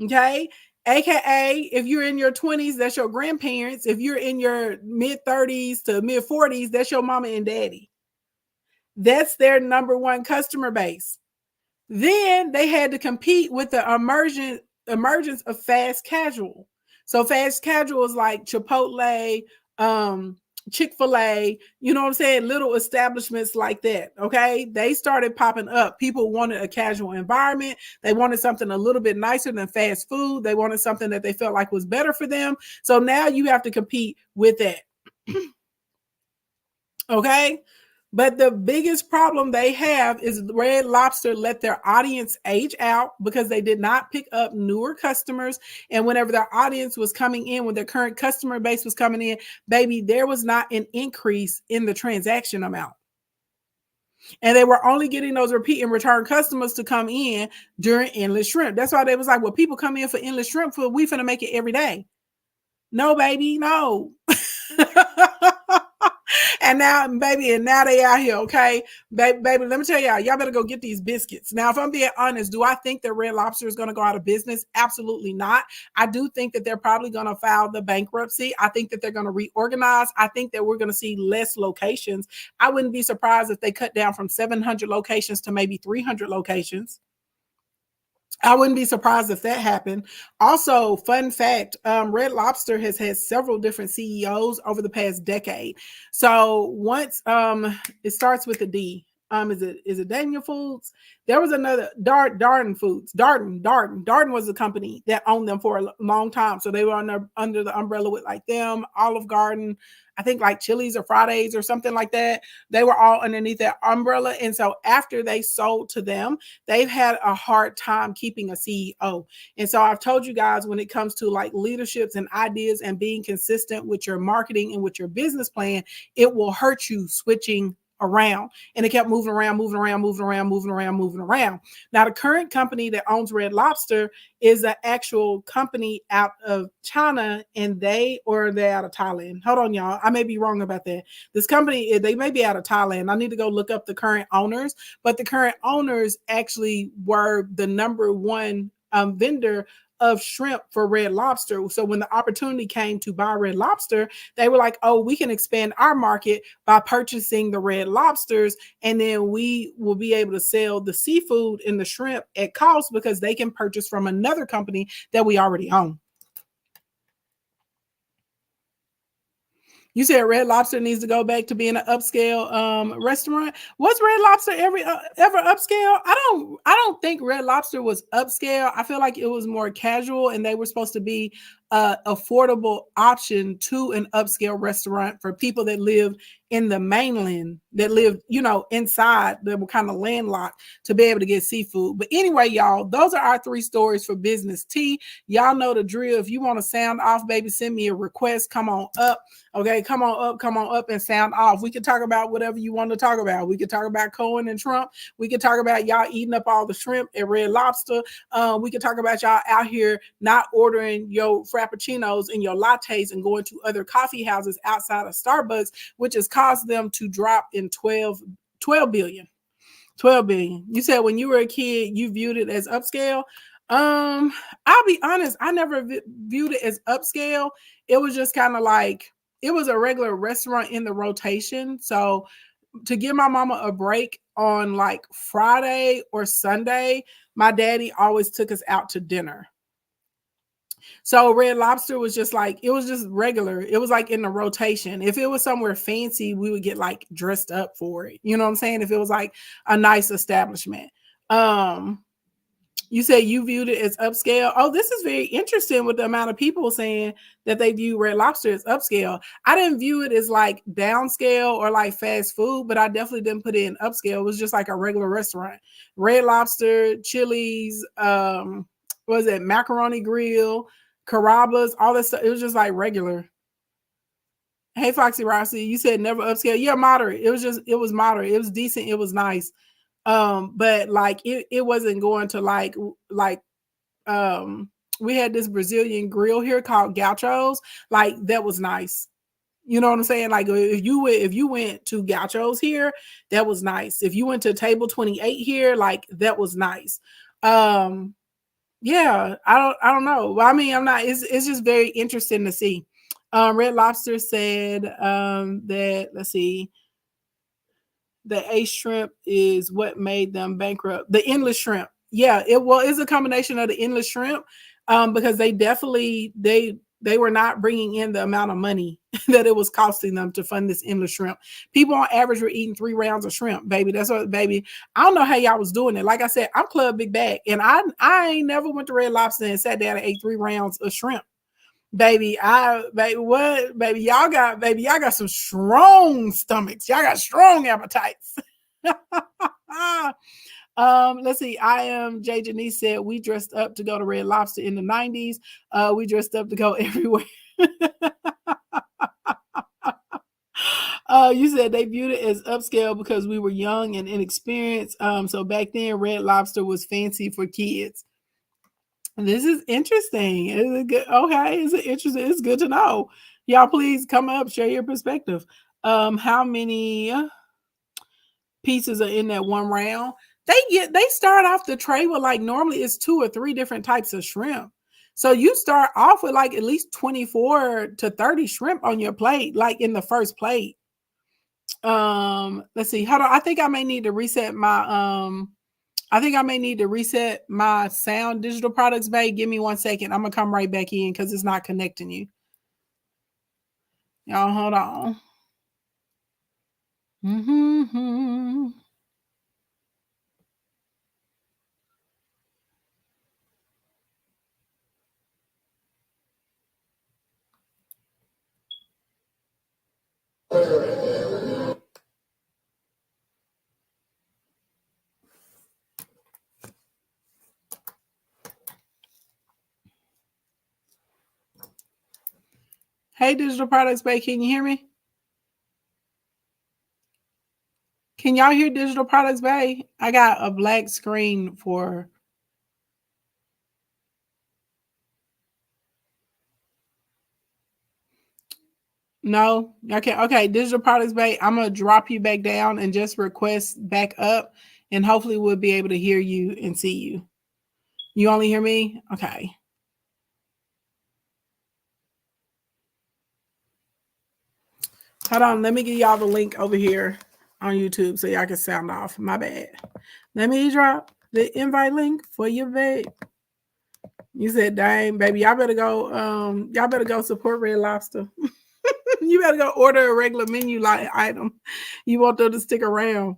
Okay. AKA, if you're in your 20s, that's your grandparents. If you're in your mid 30s to mid 40s, that's your mama and daddy. That's their number one customer base. Then they had to compete with the emergence of fast casual. So fast casual is like Chipotle, Chick-fil-A, you know what I'm saying? Little establishments like that. Okay. They started popping up. People wanted a casual environment. They wanted something a little bit nicer than fast food. They wanted something that they felt like was better for them. So now you have to compete with that. Okay. But the biggest problem they have is Red Lobster let their audience age out because they did not pick up newer customers. And whenever their audience was coming in, when their current customer base was coming in, baby, there was not an increase in the transaction amount. And they were only getting those repeat and return customers to come in during Endless Shrimp. That's why they was like, well, people come in for Endless Shrimp food. We finna make it every day. No, baby, no. And now they out here, okay? Baby, let me tell y'all better go get these biscuits. Now, if I'm being honest, do I think that Red Lobster is going to go out of business? Absolutely not. I do think that they're probably going to file the bankruptcy. I think that they're going to reorganize. I think that we're going to see less locations. I wouldn't be surprised if they cut down from 700 locations to maybe 300 locations. I wouldn't be surprised if that happened. Also, fun fact, Red Lobster has had several different CEOs over the past decade. So once it starts with a D. Is it Daniel Foods? There was another Darden Foods. Darden was a company that owned them for a long time. So they were under the umbrella with like them, Olive Garden, I think like Chili's or Fridays or something like that. They were all underneath that umbrella. And so after they sold to them, they've had a hard time keeping a CEO. And so I've told you guys, when it comes to like leaderships and ideas and being consistent with your marketing and with your business plan, it will hurt you switching around. And it kept moving around. Now, the current company that owns Red Lobster is an actual company out of China, and they're out of Thailand. Hold on, y'all. I may be wrong about that. This company, they may be out of Thailand. I need to go look up the current owners, but the current owners actually were the number one vendor of shrimp for Red Lobster. So when the opportunity came to buy Red Lobster, they were like, oh, we can expand our market by purchasing the Red Lobsters, and then we will be able to sell the seafood and the shrimp at cost because they can purchase from another company that we already own. You said Red Lobster needs to go back to being an upscale restaurant. Was Red Lobster ever upscale? I don't think Red Lobster was upscale. I feel like it was more casual, and they were supposed to be an affordable option to an upscale restaurant for people that lived in the mainland, that lived, inside, that were kind of landlocked, to be able to get seafood. But anyway, y'all, those are our 3 stories for business tea. Y'all know the drill. If you want to sound off, baby, send me a request. Come on up. Okay, come on up and sound off. We can talk about whatever you want to talk about. We could talk about Cohen and Trump. We could talk about y'all eating up all the shrimp at Red Lobster. We could talk about y'all out here not ordering your frappuccinos and your lattes and going to other coffee houses outside of Starbucks, which has caused them to drop in 12 billion. You said when you were a kid, you viewed it as upscale. I'll be honest, I never viewed it as upscale. It was just kind of like, it was a regular restaurant in the rotation. So to give my mama a break on like Friday or Sunday, my daddy always took us out to dinner. So Red Lobster was just like, it was just regular. It was like in the rotation. If it was somewhere fancy, we would get like dressed up for it. You know what I'm saying? If it was like a nice establishment. You say you viewed it as upscale. Oh, this is very interesting with the amount of people saying that they view Red Lobster as upscale. I didn't view it as like downscale or like fast food, but I definitely didn't put it in upscale. It was just like a regular restaurant. Red Lobster, Chili's, what was it, Macaroni Grill, Carrabba's, all that stuff. It was just like regular. Hey, Foxy Rossi, you said never upscale. Yeah, moderate. It was moderate. It was decent. It was nice. But like it wasn't going to like we had this Brazilian grill here called Gauchos. Like that was nice. You know what I'm saying? Like if you went to Gauchos here, that was nice. If you went to Table 28 here, like that was nice. Yeah, I don't know. Well, I mean, it's just very interesting to see. Red Lobster said that, let's see, the Ace shrimp is what made them bankrupt. The endless shrimp. Yeah, it's a combination of the endless shrimp, because they They were not bringing in the amount of money that it was costing them to fund this endless shrimp. People on average were eating 3 rounds of shrimp, baby. That's what, baby. I don't know how y'all was doing it. Like I said, I'm Club Big Bag, and I ain't never went to Red Lobster and sat down and ate 3 rounds of shrimp. Baby, baby, y'all got some strong stomachs. Y'all got strong appetites. Let's see. I am Jay Janice said we dressed up to go to Red Lobster in the 90s. We dressed up to go everywhere. You said they viewed it as upscale because we were young and inexperienced. So back then, Red Lobster was fancy for kids. This is interesting. Is it good? Okay, is it interesting? It's good to know. Y'all, please come up, share your perspective. How many pieces are in that one round? They start off the tray with, like, normally it's 2 or 3 different types of shrimp. So you start off with like at least 24 to 30 shrimp on your plate, like in the first plate. Let's see. Hold on. I think I may need to reset my sound. Digital Products Bay. Give me 1 second. I'm gonna come right back in because it's not connecting you. Y'all hold on. Hey, Digital Products Bay, can you hear me? Can y'all hear Digital Products Bay? I got a black screen for. No, okay, okay. Digital Products Bay, I'm gonna drop you back down and just request back up, and hopefully we'll be able to hear you and see you. You only hear me? Okay. Hold on, let me give y'all the link over here on YouTube so y'all can sound off. My bad. Let me drop the invite link for you, babe. You said, dang, baby, y'all better go support Red Lobster. You better go order a regular menu like item. You want them to stick around.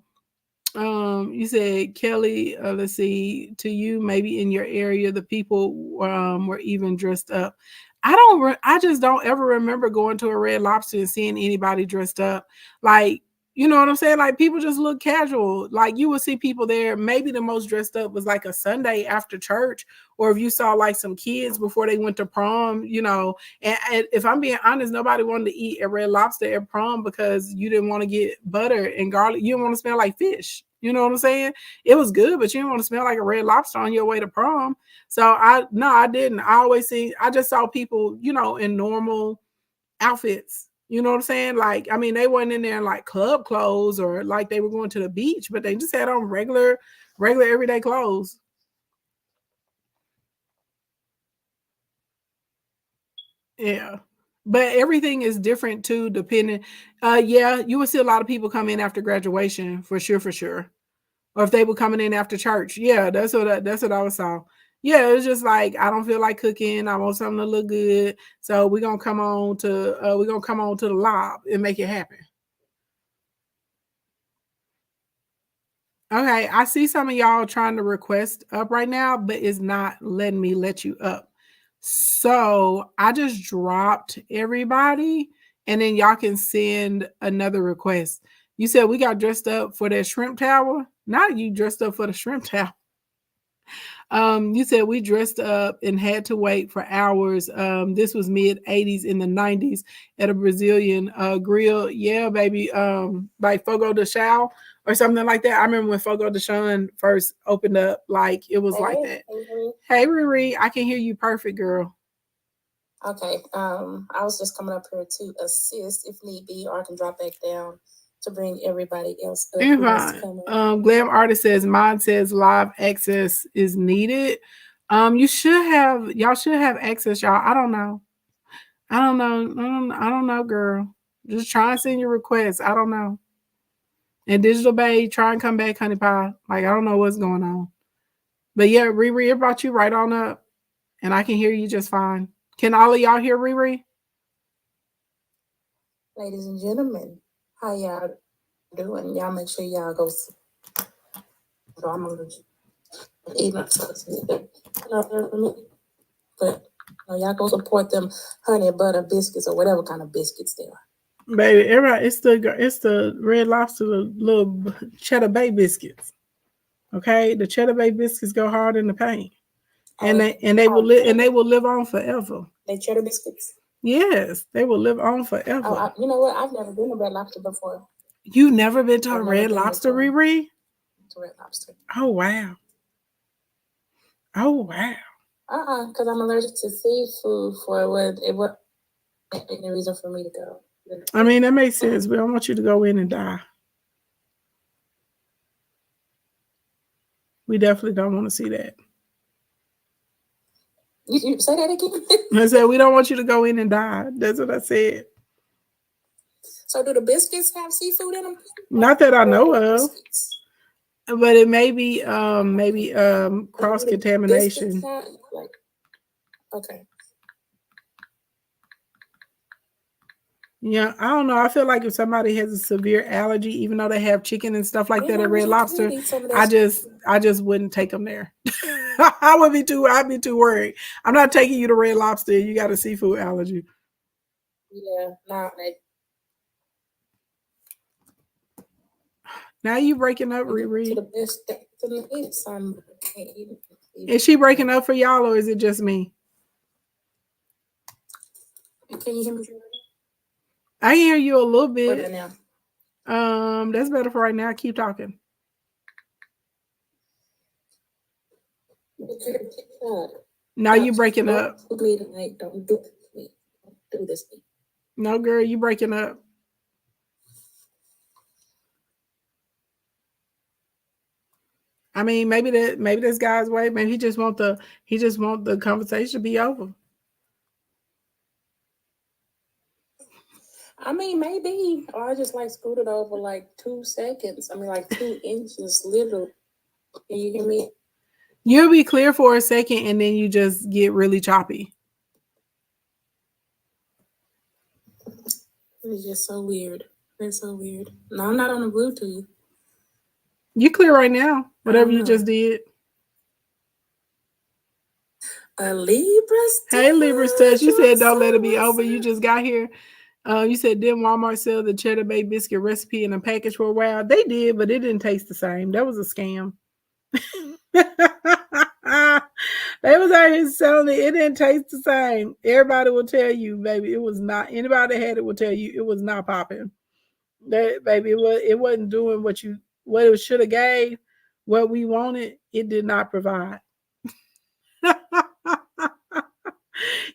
You said, Kelly, let's see, to you, maybe in your area, the people were even dressed up. I just don't ever remember going to a Red Lobster and seeing anybody dressed up. Like, you know what I'm saying? Like, people just look casual. Like, you would see people there. Maybe the most dressed up was like a Sunday after church, or if you saw like some kids before they went to prom, you know. And if I'm being honest, nobody wanted to eat at Red Lobster at prom because you didn't want to get butter and garlic. You didn't want to smell like fish. You know what I'm saying? It was good, but you didn't want to smell like a Red Lobster on your way to prom. So I didn't. I just saw people, you know, in normal outfits. You know what I'm saying? Like, I mean, they weren't in there in like club clothes or like they were going to the beach, but they just had on regular everyday clothes. Yeah. But everything is different too, depending. Yeah, you would see a lot of people come in after graduation for sure. Or if they were coming in after church. Yeah, that's what I saw. Yeah, it was just like, I don't feel like cooking. I want something to look good. So we're gonna come on to the lob and make it happen. Okay, I see some of y'all trying to request up right now, but it's not letting me let you up. So I just dropped everybody, and then y'all can send another request. You said we got dressed up for that shrimp tower. Not you dressed up for the shrimp tower. You said we dressed up and had to wait for hours. This was mid 80s in the 90s at a Brazilian grill. Yeah, baby. Like Fogo de Chão or something like that. I remember when Fogo de Chão first opened up, like it was like that. Hey, Riri, I can hear you perfect, girl. Okay. I was just coming up here to assist if need be, or I can drop back down to bring everybody else up. Glam Artist says, mine says live access is needed. Y'all should have access, y'all. I don't know, girl. Just try and send your requests. I don't know. And Digital Bay, try and come back, honey pie. Like, I don't know what's going on. But yeah, Riri, it brought you right on up. And I can hear you just fine. Can all of y'all hear Riri? Ladies and gentlemen, how y'all doing? Y'all make sure y'all go. So I'm allergic. Even but y'all go support them honey butter biscuits or whatever kind of biscuits they are. Baby, everybody, it's the Red Lobster, the little Cheddar Bay biscuits. Okay, the Cheddar Bay biscuits go hard in the paint, and they will live on forever. They Cheddar biscuits. Yes, they will live on forever. Oh, you know what? I've never been to Red Lobster before. You never been to a Red Lobster, Riri? To Red Lobster. Oh wow. Oh wow. Because I'm allergic to seafood. It was any reason for me to go. I mean, that makes sense. We don't want you to go in and die. We definitely don't want to see that. You say that again? I said we don't want you to go in and die. That's what I said. So do the biscuits have seafood in them? Not that I know of. But it may be cross contamination. Okay. Yeah, I don't know. I feel like if somebody has a severe allergy, even though they have chicken and stuff like that at Red Lobster, I just wouldn't take them there. I'd be too worried. I'm not taking you to Red Lobster. You got a seafood allergy. Yeah, no. Now you breaking up, Riri. Is she breaking up for y'all, or is it just me? Can you hear me? I hear you a little bit. What about now? That's better for right now. Keep talking. Now you breaking up. Don't do this. No, girl, you breaking up. I mean, maybe this guy's way. Maybe he just want the conversation to be over. I mean, maybe. Or I just scooted over 2 seconds. I mean, 2 inches, little. Can you hear me? You'll be clear for a second, and then you just get really choppy. It's just so weird. It's so weird. No, I'm not on the Bluetooth. You clear right now. Whatever you just did. A Libra's touch. Hey, Libra's touch. You said don't let it be over. You just got here. You said didn't Walmart sell the Cheddar Bay biscuit recipe in a package for a while? They did, but it didn't taste the same. That was a scam. They was out here selling it. It didn't taste the same. Everybody will tell you, baby, it was not. Anybody that had it will tell you it was not popping. That baby, it wasn't doing what it should have gave. What we wanted, it did not provide.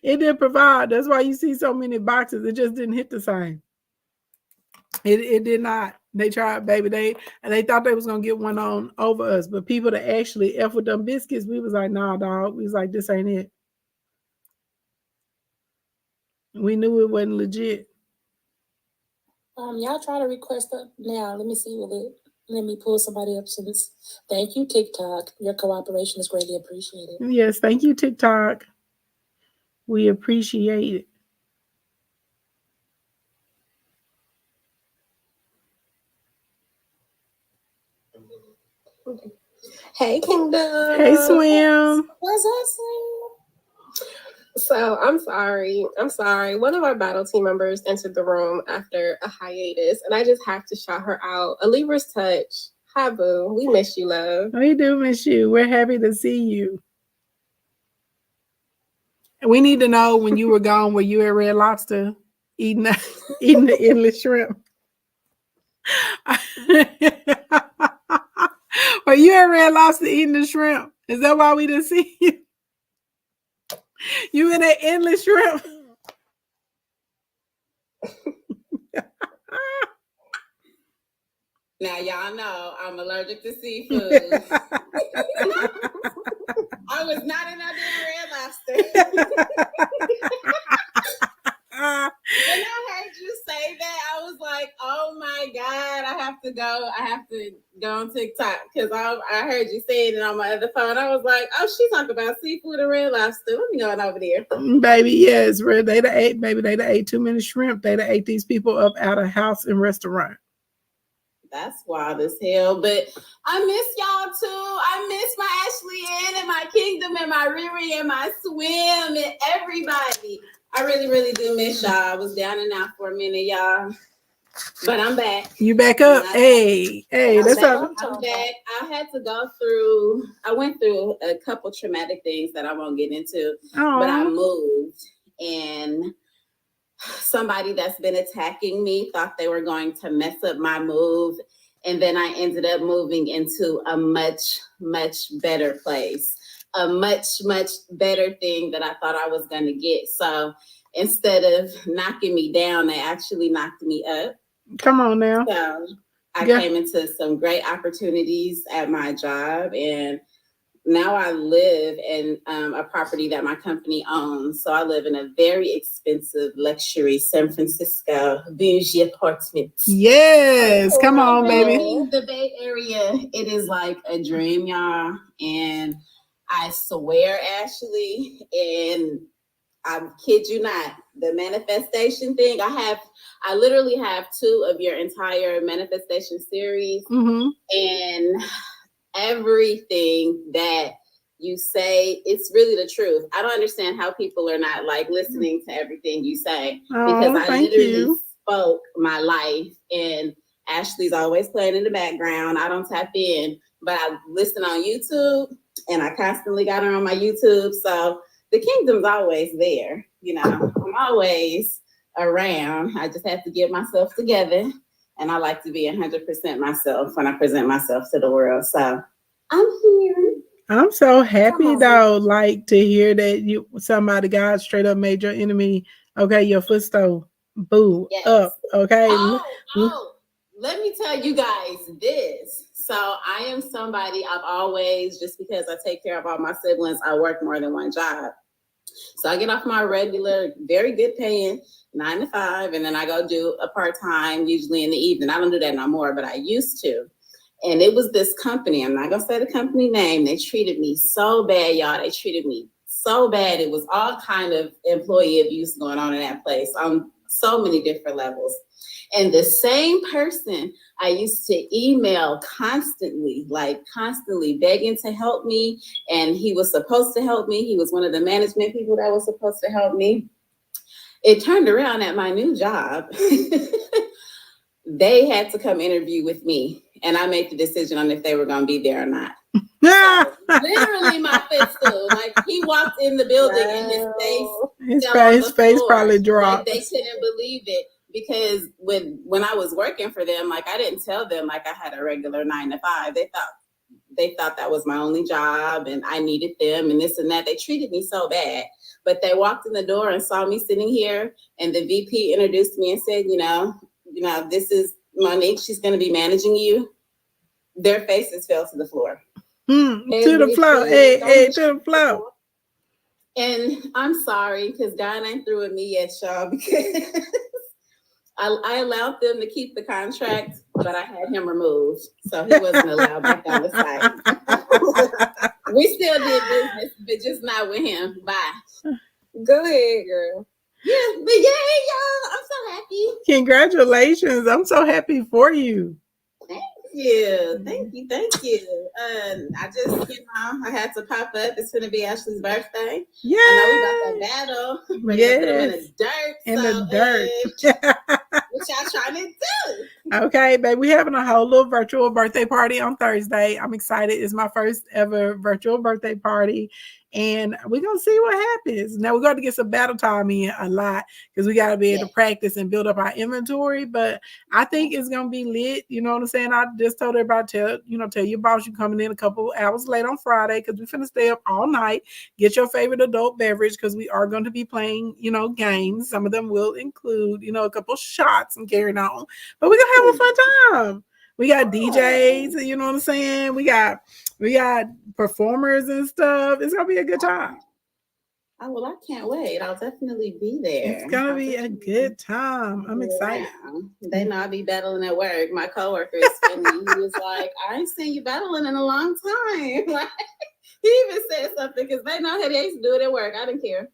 It didn't provide. That's why you see so many boxes. It just didn't hit the same. It did not. They tried, baby. They thought they was gonna get one on over us, but people that actually F with them biscuits, we was like, nah, dog. We was like, this ain't it. We knew it wasn't legit. Y'all try to request up now. Let me see let me pull somebody up since. Thank you, TikTok. Your cooperation is greatly appreciated. Yes, thank you, TikTok. We appreciate it. Hey, Kingdom. Hey, Swim. What's up, Swim? So I'm sorry. One of our battle team members entered the room after a hiatus, and I just have to shout her out. A Libra's touch. Hi, boo. We miss you, love. We do miss you. We're happy to see you. We need to know when you were gone, were you at Red Lobster eating the endless shrimp? Were you at Red Lobster eating the shrimp? Is that why we didn't see you? You in that endless shrimp? Now y'all know I'm allergic to seafood. I was not in that damn Red Lobster. When I heard you say that, I was like, oh my God, I have to go on TikTok because I heard you saying it on my other phone. I was like, oh, she talking about seafood and Red Lobster. Let me go on over there. Baby, yes, they done ate, baby, they done ate too many shrimp. They done ate these people up out of house and restaurant. That's wild as hell. But I miss y'all too. I miss my Ashley Ann and my Kingdom and my Riri and my Swim and everybody. I really, really do miss y'all. I was down and out for a minute, y'all. But I'm back. You back up? Hey, that's up. I'm back. I went through a couple traumatic things that I won't get into. Aww. But I moved, and somebody that's been attacking me thought they were going to mess up my move. And then I ended up moving into a much, much better place, a much, much better thing that I thought I was going to get. So instead of knocking me down, they actually knocked me up. Come on now. So I came into some great opportunities at my job, and now I live in a property that my company owns. So I live in a very expensive luxury San Francisco bougie apartment. Yes, come on, baby. The Bay Area, it is like a dream, y'all. And I swear, Ashley, and I kid you not, the manifestation thing, I literally have 2 of your entire manifestation series. Mm-hmm. And everything that you say, it's really the truth. I don't understand how people are not like listening to everything you say, because I literally spoke my life, and Ashley's always playing in the background. I don't tap in, but I listen on YouTube, and I constantly got her on my YouTube. So the kingdom's always there. You know, I'm always around. I just have to get myself together. And I like to be 100% myself when I present myself to the world. So I'm here. I'm so happy though, like to hear that somebody got straight up made your enemy. Okay, your footstool, boo, up. Okay. Let me tell you guys this. So I am somebody, I've always, just because I take care of all my siblings, I work more than one job. So I get off my regular, very good paying 9 to 5, and then I go do a part-time, usually in the evening. I don't do that no more, but I used to. And it was this company, I'm not gonna say the company name. They treated me so bad, y'all. They treated me so bad. It was all kind of employee abuse going on in that place on so many different levels. And the same person I used to email constantly begging to help me. And he was supposed to help me. He was one of the management people that was supposed to help me. It turned around at my new job. They had to come interview with me, and I made the decision on if they were going to be there or not. So, literally my footstool. Like, he walked in the building and his face probably dropped. Like, they couldn't believe it, because when I was working for them, like, I didn't tell them like I had a regular 9 to 5. They thought that was my only job and I needed them and this and that. They treated me so bad. But they walked in the door and saw me sitting here, and the VP introduced me and said, you know, this is Monique. She's going to be managing you. Their faces fell to the floor. To the floor. Hey, to the floor. And I'm sorry, because God ain't through with me yet, y'all, because I allowed them to keep the contract, but I had him removed. So he wasn't allowed back on the site. We still did business, but just not with him. Bye. Go ahead, girl. Yeah, but yeah, y'all, I'm so happy. Congratulations. I'm so happy for you. Thank you. I just, I had to pop up. It's going to be Ashley's birthday. Yeah. I know we got that battle. We're going to put him in the dirt. What y'all trying to do? Okay, babe. We having a whole little virtual birthday party on Thursday. I'm excited. It's my first ever virtual birthday party. And we're going to see what happens. Now, we're going to get some battle time in a lot, because we got to be able to practice and build up our inventory. But I think it's going to be lit. You know what I'm saying? I just told everybody, tell your boss you're coming in a couple hours late on Friday, because we're finna stay up all night. Get your favorite adult beverage, because we are going to be playing, games. Some of them will include, a couple shots and carrying on. But we're going to have a fun time. We got DJs, you know what I'm saying? We got performers and stuff. It's gonna be a good time. Oh, well, I can't wait. I'll definitely be there. It's gonna be a good time. I'm excited. They know I'll be battling at work. My coworker is funny. He was like, I ain't seen you battling in a long time. Like, he even said something because they know how they used to do it at work. I didn't care.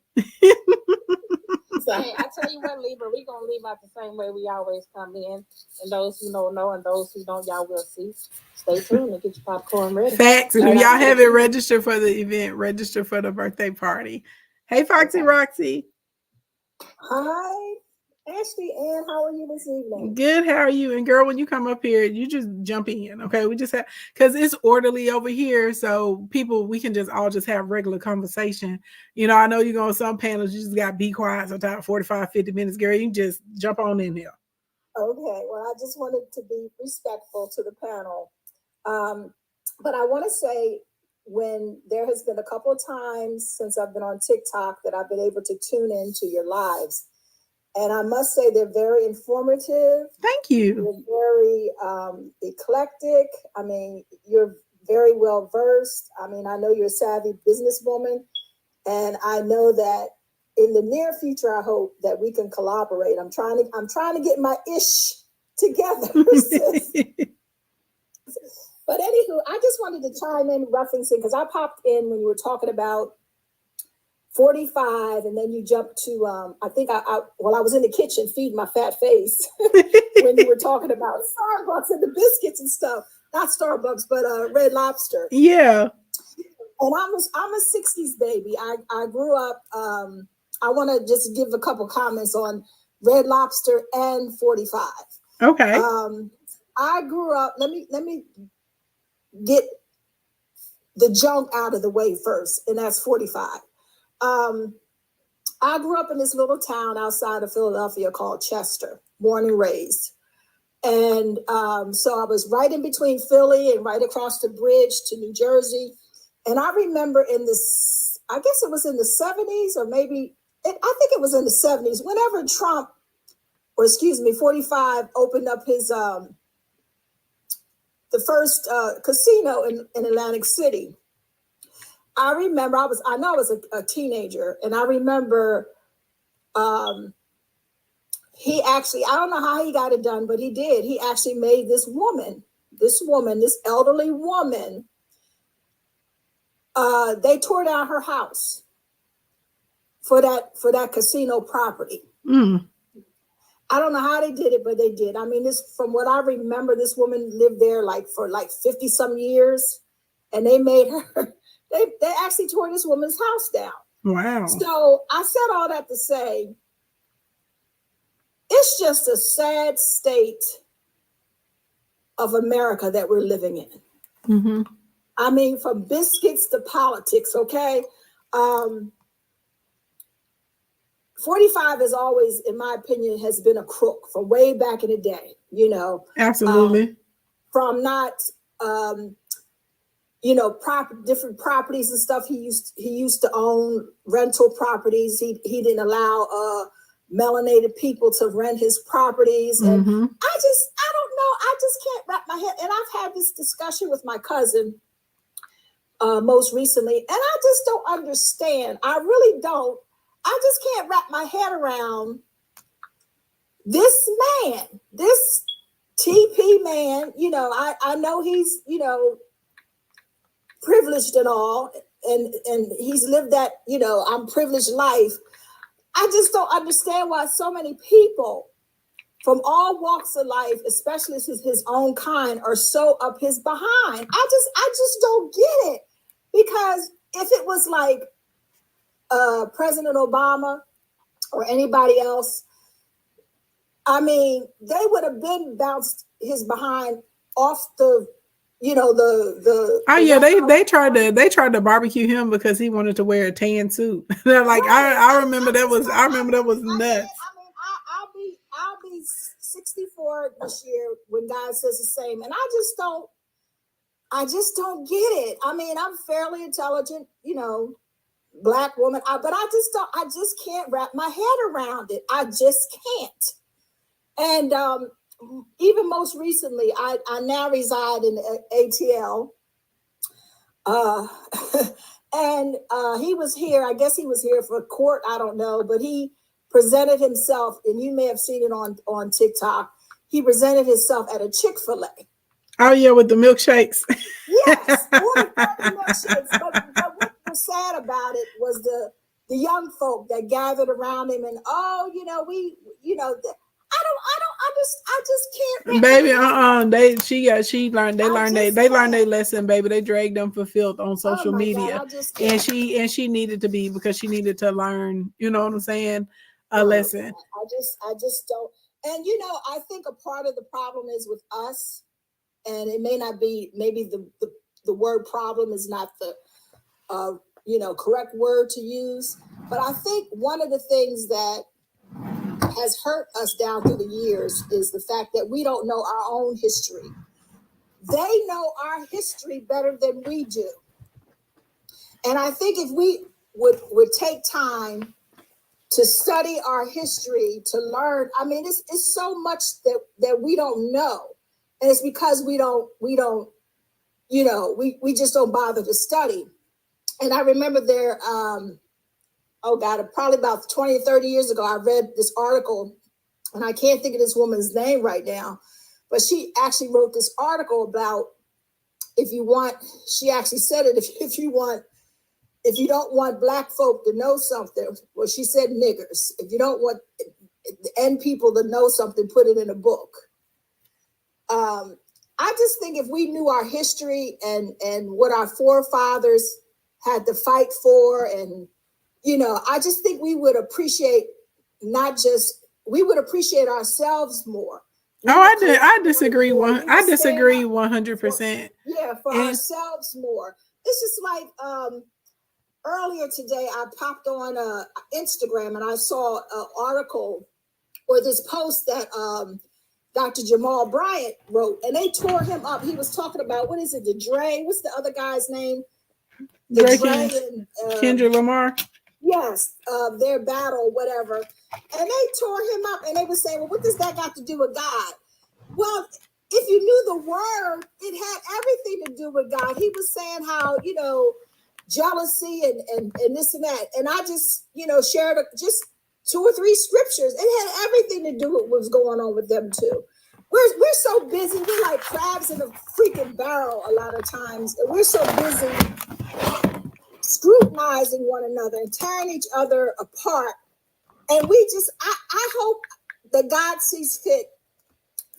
So, hey, I tell you what, Libra, we're going to leave out the same way we always come in. And those who know, and those who don't, y'all will see. Stay tuned and get your popcorn ready. Facts. And if y'all haven't registered for the event, register for the birthday party. Hey, Foxy Roxy. Hi, Ashley Ann. How are you this evening? Good. How are you? And girl, when you come up here, you just jump in. Okay. We just have, because it's orderly over here. So we can just all just have regular conversation. You know, I know you go on some panels, you just got to be quiet sometimes 45, 50 minutes. Girl, you can just jump on in here. Okay. Well, I just wanted to be respectful to the panel. But I want to say, when there has been a couple of times since I've been on TikTok that I've been able to tune into your lives. And I must say they're very informative. Thank you. You're very eclectic. I mean, you're very well versed. I mean, I know you're a savvy businesswoman. And I know that in the near future, I hope that we can collaborate. I'm trying to get my ish together. But anywho, I just wanted to chime in referencing, because I popped in when you were talking about 45, and then you jumped to, I think I was in the kitchen feeding my fat face when you were talking about Starbucks and the biscuits and stuff. Not Starbucks, but Red Lobster. Yeah. And I'm a 60s baby. I grew up, I want to just give a couple comments on Red Lobster and 45. Okay. I grew up, let me get the junk out of the way first, and that's 45. I grew up in this little town outside of Philadelphia called Chester, born and raised. And so I was right in between Philly and right across the bridge to New Jersey. And I remember I guess it was in the 70s, or maybe, I think it was in the 70s, whenever 45 opened up his, the first casino in Atlantic City. I remember I was a teenager, and I remember he actually, I don't know how he got it done, but he did. He actually made this elderly woman, they tore down her house for that casino property. Mm. I don't know how they did it, but they did. I mean, from what I remember, this woman lived there for 50 some years, and they made her, they actually tore this woman's house down. Wow. So I said all that to say, it's just a sad state of America that we're living in. Mm-hmm. I mean, from biscuits to politics, okay? 45 is always, in my opinion, has been a crook from way back in the day, you know. Absolutely. From not, different properties and stuff. He used to own rental properties. He didn't allow melanated people to rent his properties. And Mm-hmm. I don't know. I just can't wrap my head. And I've had this discussion with my cousin most recently, and I just don't understand. I really don't. I just can't wrap my head around this man, this TP man. You know, I know he's, privileged and all, and he's lived that, I'm privileged life. I just don't understand why so many people from all walks of life, especially his own kind, are so up his behind. I just don't get it. Because if it was like President Obama or anybody else, I mean, they would have been bounced his behind off the, they tried to barbecue him because he wanted to wear a tan suit. They're like, right. I remember that was nuts. I mean, I'll be 64 this year when God says the same, and I just don't get it. I mean, I'm fairly intelligent, Black woman, but I just can't wrap my head around it. I just can't. And even most recently, I now reside in ATL. And he was here. I guess he was here for court. I don't know, but he presented himself, and you may have seen it on TikTok. He presented himself at a Chick-fil-A. Oh yeah, with the milkshakes. Yes, ordered 30 milkshakes. But what was sad about it was the young folk that gathered around him, and I just can't. Baby, they learned their lesson, baby. They dragged them for filth on social media. God, and she needed to be, because she needed to learn, you know what I'm saying, a lesson. I just don't. And I think a part of the problem is with us, and it may not be, maybe the word problem is not the correct word to use, but I think one of the things that has hurt us down through the years is the fact that we don't know our own history. They know our history better than we do. And I think if we would take time to study our history, to learn, I mean, it's so much that we don't know. And it's because we just don't bother to study. And I remember there, probably about 20 or 30 years ago, I read this article, and I can't think of this woman's name right now, but she actually wrote this article about she actually said it, if you don't want Black folk to know something, well, she said niggers. If you don't want N people to know something, put it in a book. I just think if we knew our history and what our forefathers had to fight for, and I just think we would appreciate we would appreciate ourselves more. I disagree 100%. For ourselves more. It's just like earlier today, I popped on Instagram and I saw an article or this post that Dr. Jamal Bryant wrote, and they tore him up. He was talking about, what is it, the Dre? What's the other guy's name? Kendrick Lamar. Yes, their battle, whatever. And they tore him up, and they were saying, well, what does that got to do with God? Well, if you knew the word, it had everything to do with God. He was saying how, jealousy and this and that. And I just, shared just 2 or 3 scriptures. It had everything to do with what was going on with them too. We're so busy. We're like crabs in a freaking barrel a lot of times. And we're so busy scrutinizing one another and tearing each other apart. And I hope that God sees fit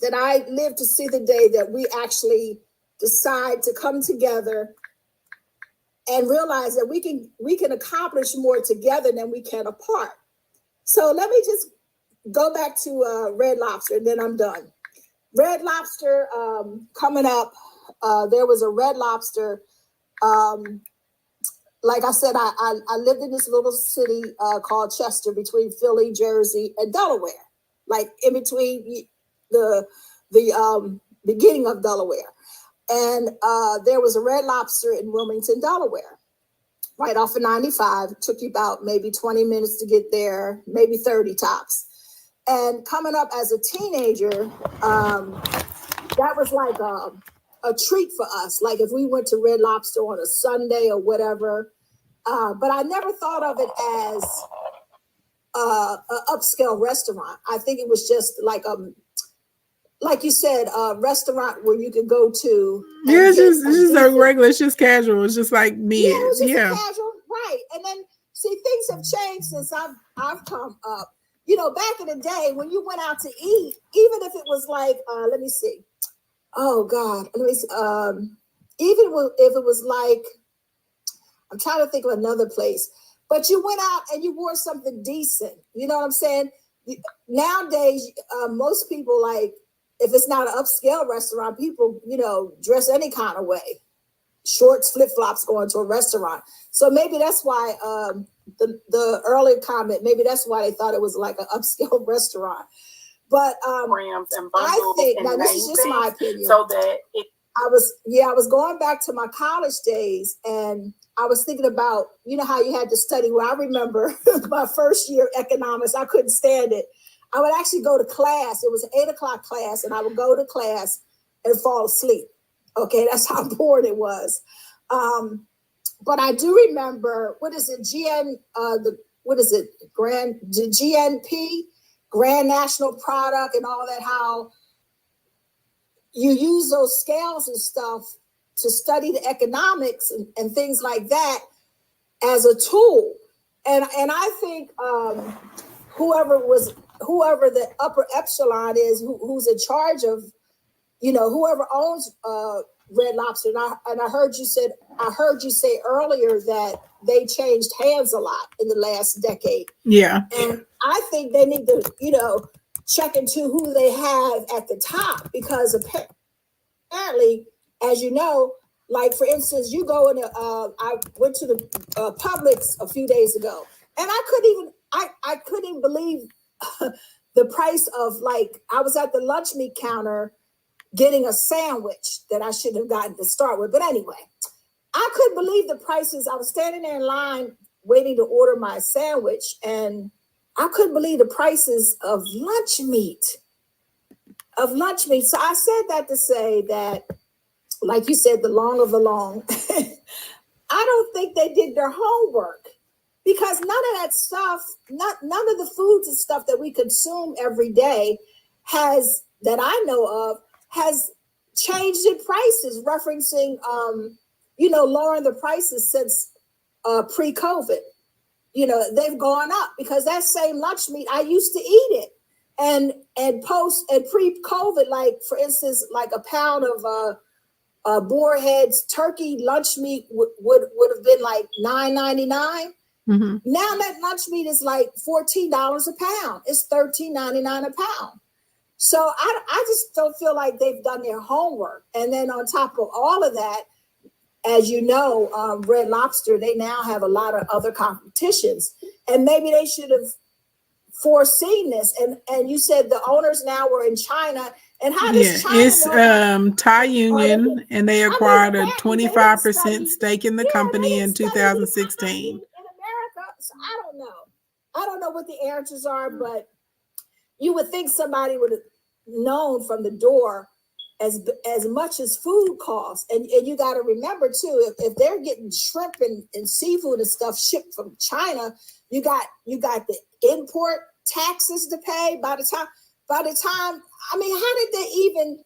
that I live to see the day that we actually decide to come together and realize that we can accomplish more together than we can apart. So let me just go back to Red Lobster, and then I'm done. Red Lobster coming up. There was a Red Lobster. Like I said, I lived in this little city called Chester, between Philly, Jersey, and Delaware, like in between the beginning of Delaware. And there was a Red Lobster in Wilmington, Delaware, right off of 95. It took you about maybe 20 minutes to get there, maybe 30 tops. And coming up as a teenager, that was like a treat for us. Like if we went to Red Lobster on a Sunday or whatever. But I never thought of it as an upscale restaurant. I think it was just like you said, a restaurant where you could go to. Yeah, it's just a regular, it's just casual. It's just like mid. Yeah, it's just casual, right. And then see, things have changed since I've come up. Back in the day when you went out to eat, even if it was like, let me see. Oh God, let me see. Even if it was like, I'm trying to think of another place, but you went out and you wore something decent. You know what I'm saying? Nowadays, most people, like, if it's not an upscale restaurant, people, dress any kind of way. Shorts, flip-flops, going to a restaurant. So maybe that's why the earlier comment, maybe that's why they thought it was like an upscale restaurant. But I think, now this is just my opinion. So that I was going back to my college days, and I was thinking about, how you had to study. Well, I remember my first year economics, I couldn't stand it. I would actually go to class. It was an 8:00 class, and I would go to class and fall asleep. Okay, that's how bored it was. but I do remember, what is it, GNP, Grand National Product and all that, how you use those scales and stuff to study the economics and things like that as a tool. And I think whoever the upper epsilon is, who's in charge of, whoever owns Red Lobster, and I heard you say earlier that they changed hands a lot in the last decade. Yeah. And I think they need to, check into who they have at the top, because apparently, as you know, like for instance, you go in I went to the Publix a few days ago, and I couldn't even believe the price of, like, I was at the lunch meat counter getting a sandwich that I shouldn't have gotten to start with. But anyway, I couldn't believe the prices. I was standing there in line waiting to order my sandwich, and I couldn't believe the prices of lunch meat. So I said that to say that, like you said, the long of the long, I don't think they did their homework, because none of that stuff, none of the foods and stuff that we consume every day that I know of, has changed in prices, referencing, lowering the prices since pre-COVID. They've gone up, because that same lunch meat, I used to eat it. And post and pre-COVID, like for instance, like a pound of Boarhead's turkey lunch meat would have been like $9.99. Mm-hmm. Now that lunch meat is like $14 a pound. It's $13.99 a pound. So I just don't feel like they've done their homework. And then on top of all of that, as you know, Red Lobster, they now have a lot of other competitions, and maybe they should have foreseen this. And you said the owners now were in China. And how does China? It's Thai Union, and they acquired a 25% stake in the company in 2016. In America, so I don't know. I don't know what the answers are, but you would think somebody would have known from the door as much as food costs. And you got to remember too, if they're getting shrimp and seafood and stuff shipped from China, you got the import taxes to pay. By the time, I mean, how did they even?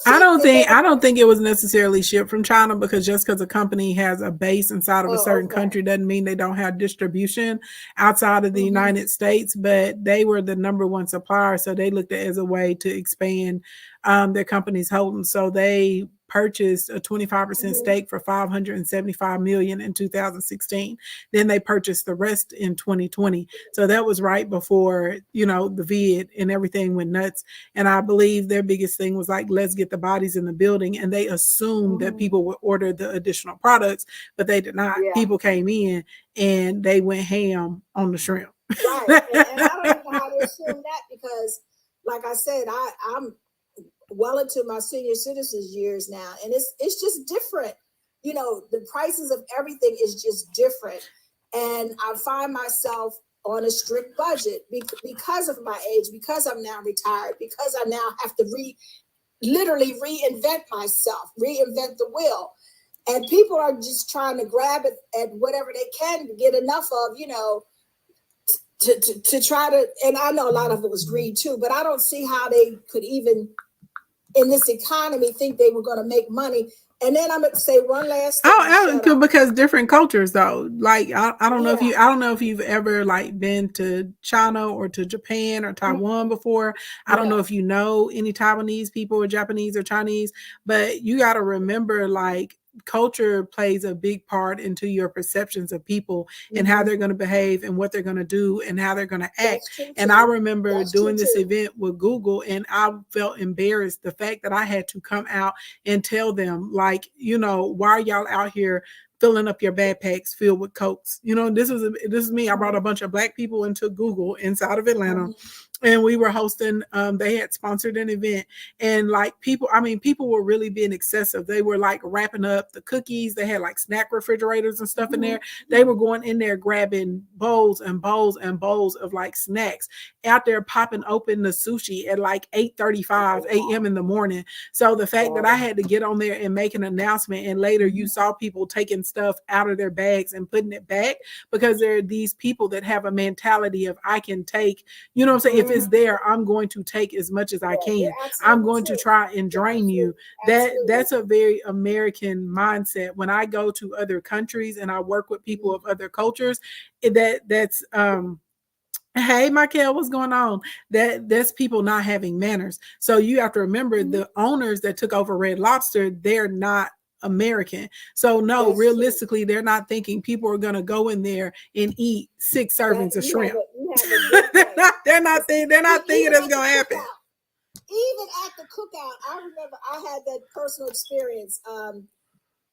I don't think it was necessarily shipped from China, because just because a company has a base inside of a certain country doesn't mean they don't have distribution outside of the United States. But they were the number one supplier, so they looked at it as a way to expand their company's holdings. So they purchased a 25% stake for $575 million in 2016. Then they purchased the rest in 2020. So that was right before, the vid and everything went nuts. And I believe their biggest thing was like, let's get the bodies in the building. And they assumed that people would order the additional products, but they did not. Yeah. People came in and they went ham on the shrimp. Right. And I don't know how to assume that, because like I said, I'm well into my senior citizens years now, and it's just different. The prices of everything is just different, and I find myself on a strict budget because of my age, because I'm now retired, because I now have to literally reinvent myself, reinvent the wheel, and people are just trying to grab it at whatever they can to get enough of, to try to. And I know a lot of it was greed too, but I don't see how they could even, in this economy, think they were going to make money. And then I'm going to say one last thing. Because different cultures, though. Like I don't know if you've ever like been to China or to Japan or Taiwan before. I don't know if you know any Taiwanese people or Japanese or Chinese, but you got to remember, like, culture plays a big part into your perceptions of people and how they're going to behave and what they're going to do and how they're going to act. And I remember doing this event with Google, and I felt embarrassed, the fact that I had to come out and tell them, like, why are y'all out here filling up your backpacks filled with Cokes? This is me. I brought a bunch of Black people into Google inside of Atlanta. and we were hosting, they had sponsored an event, and like people were really being excessive. They were like wrapping up the cookies. They had like snack refrigerators and stuff in there. They were going in there grabbing bowls and bowls and bowls of like snacks, out there popping open the sushi at like 8:35 a.m. in the morning. So the fact that I had to get on there and make an announcement, and later you saw people taking stuff out of their bags and putting it back, because there are these people that have a mentality of, I can take, you know what I'm saying, if it's there, I'm going to take as much as I can. I'm going to try and drain you. That's a very American mindset. When I go to other countries and I work with people of other cultures, that's hey, Michael, what's going on? That's people not having manners. So you have to remember, the owners that took over Red Lobster, they're not American. So no, that's realistically, they're not thinking people are going to go in there and eat 6 servings of shrimp. They're not thinking that's going to happen. Even at the cookout, I remember I had that personal experience.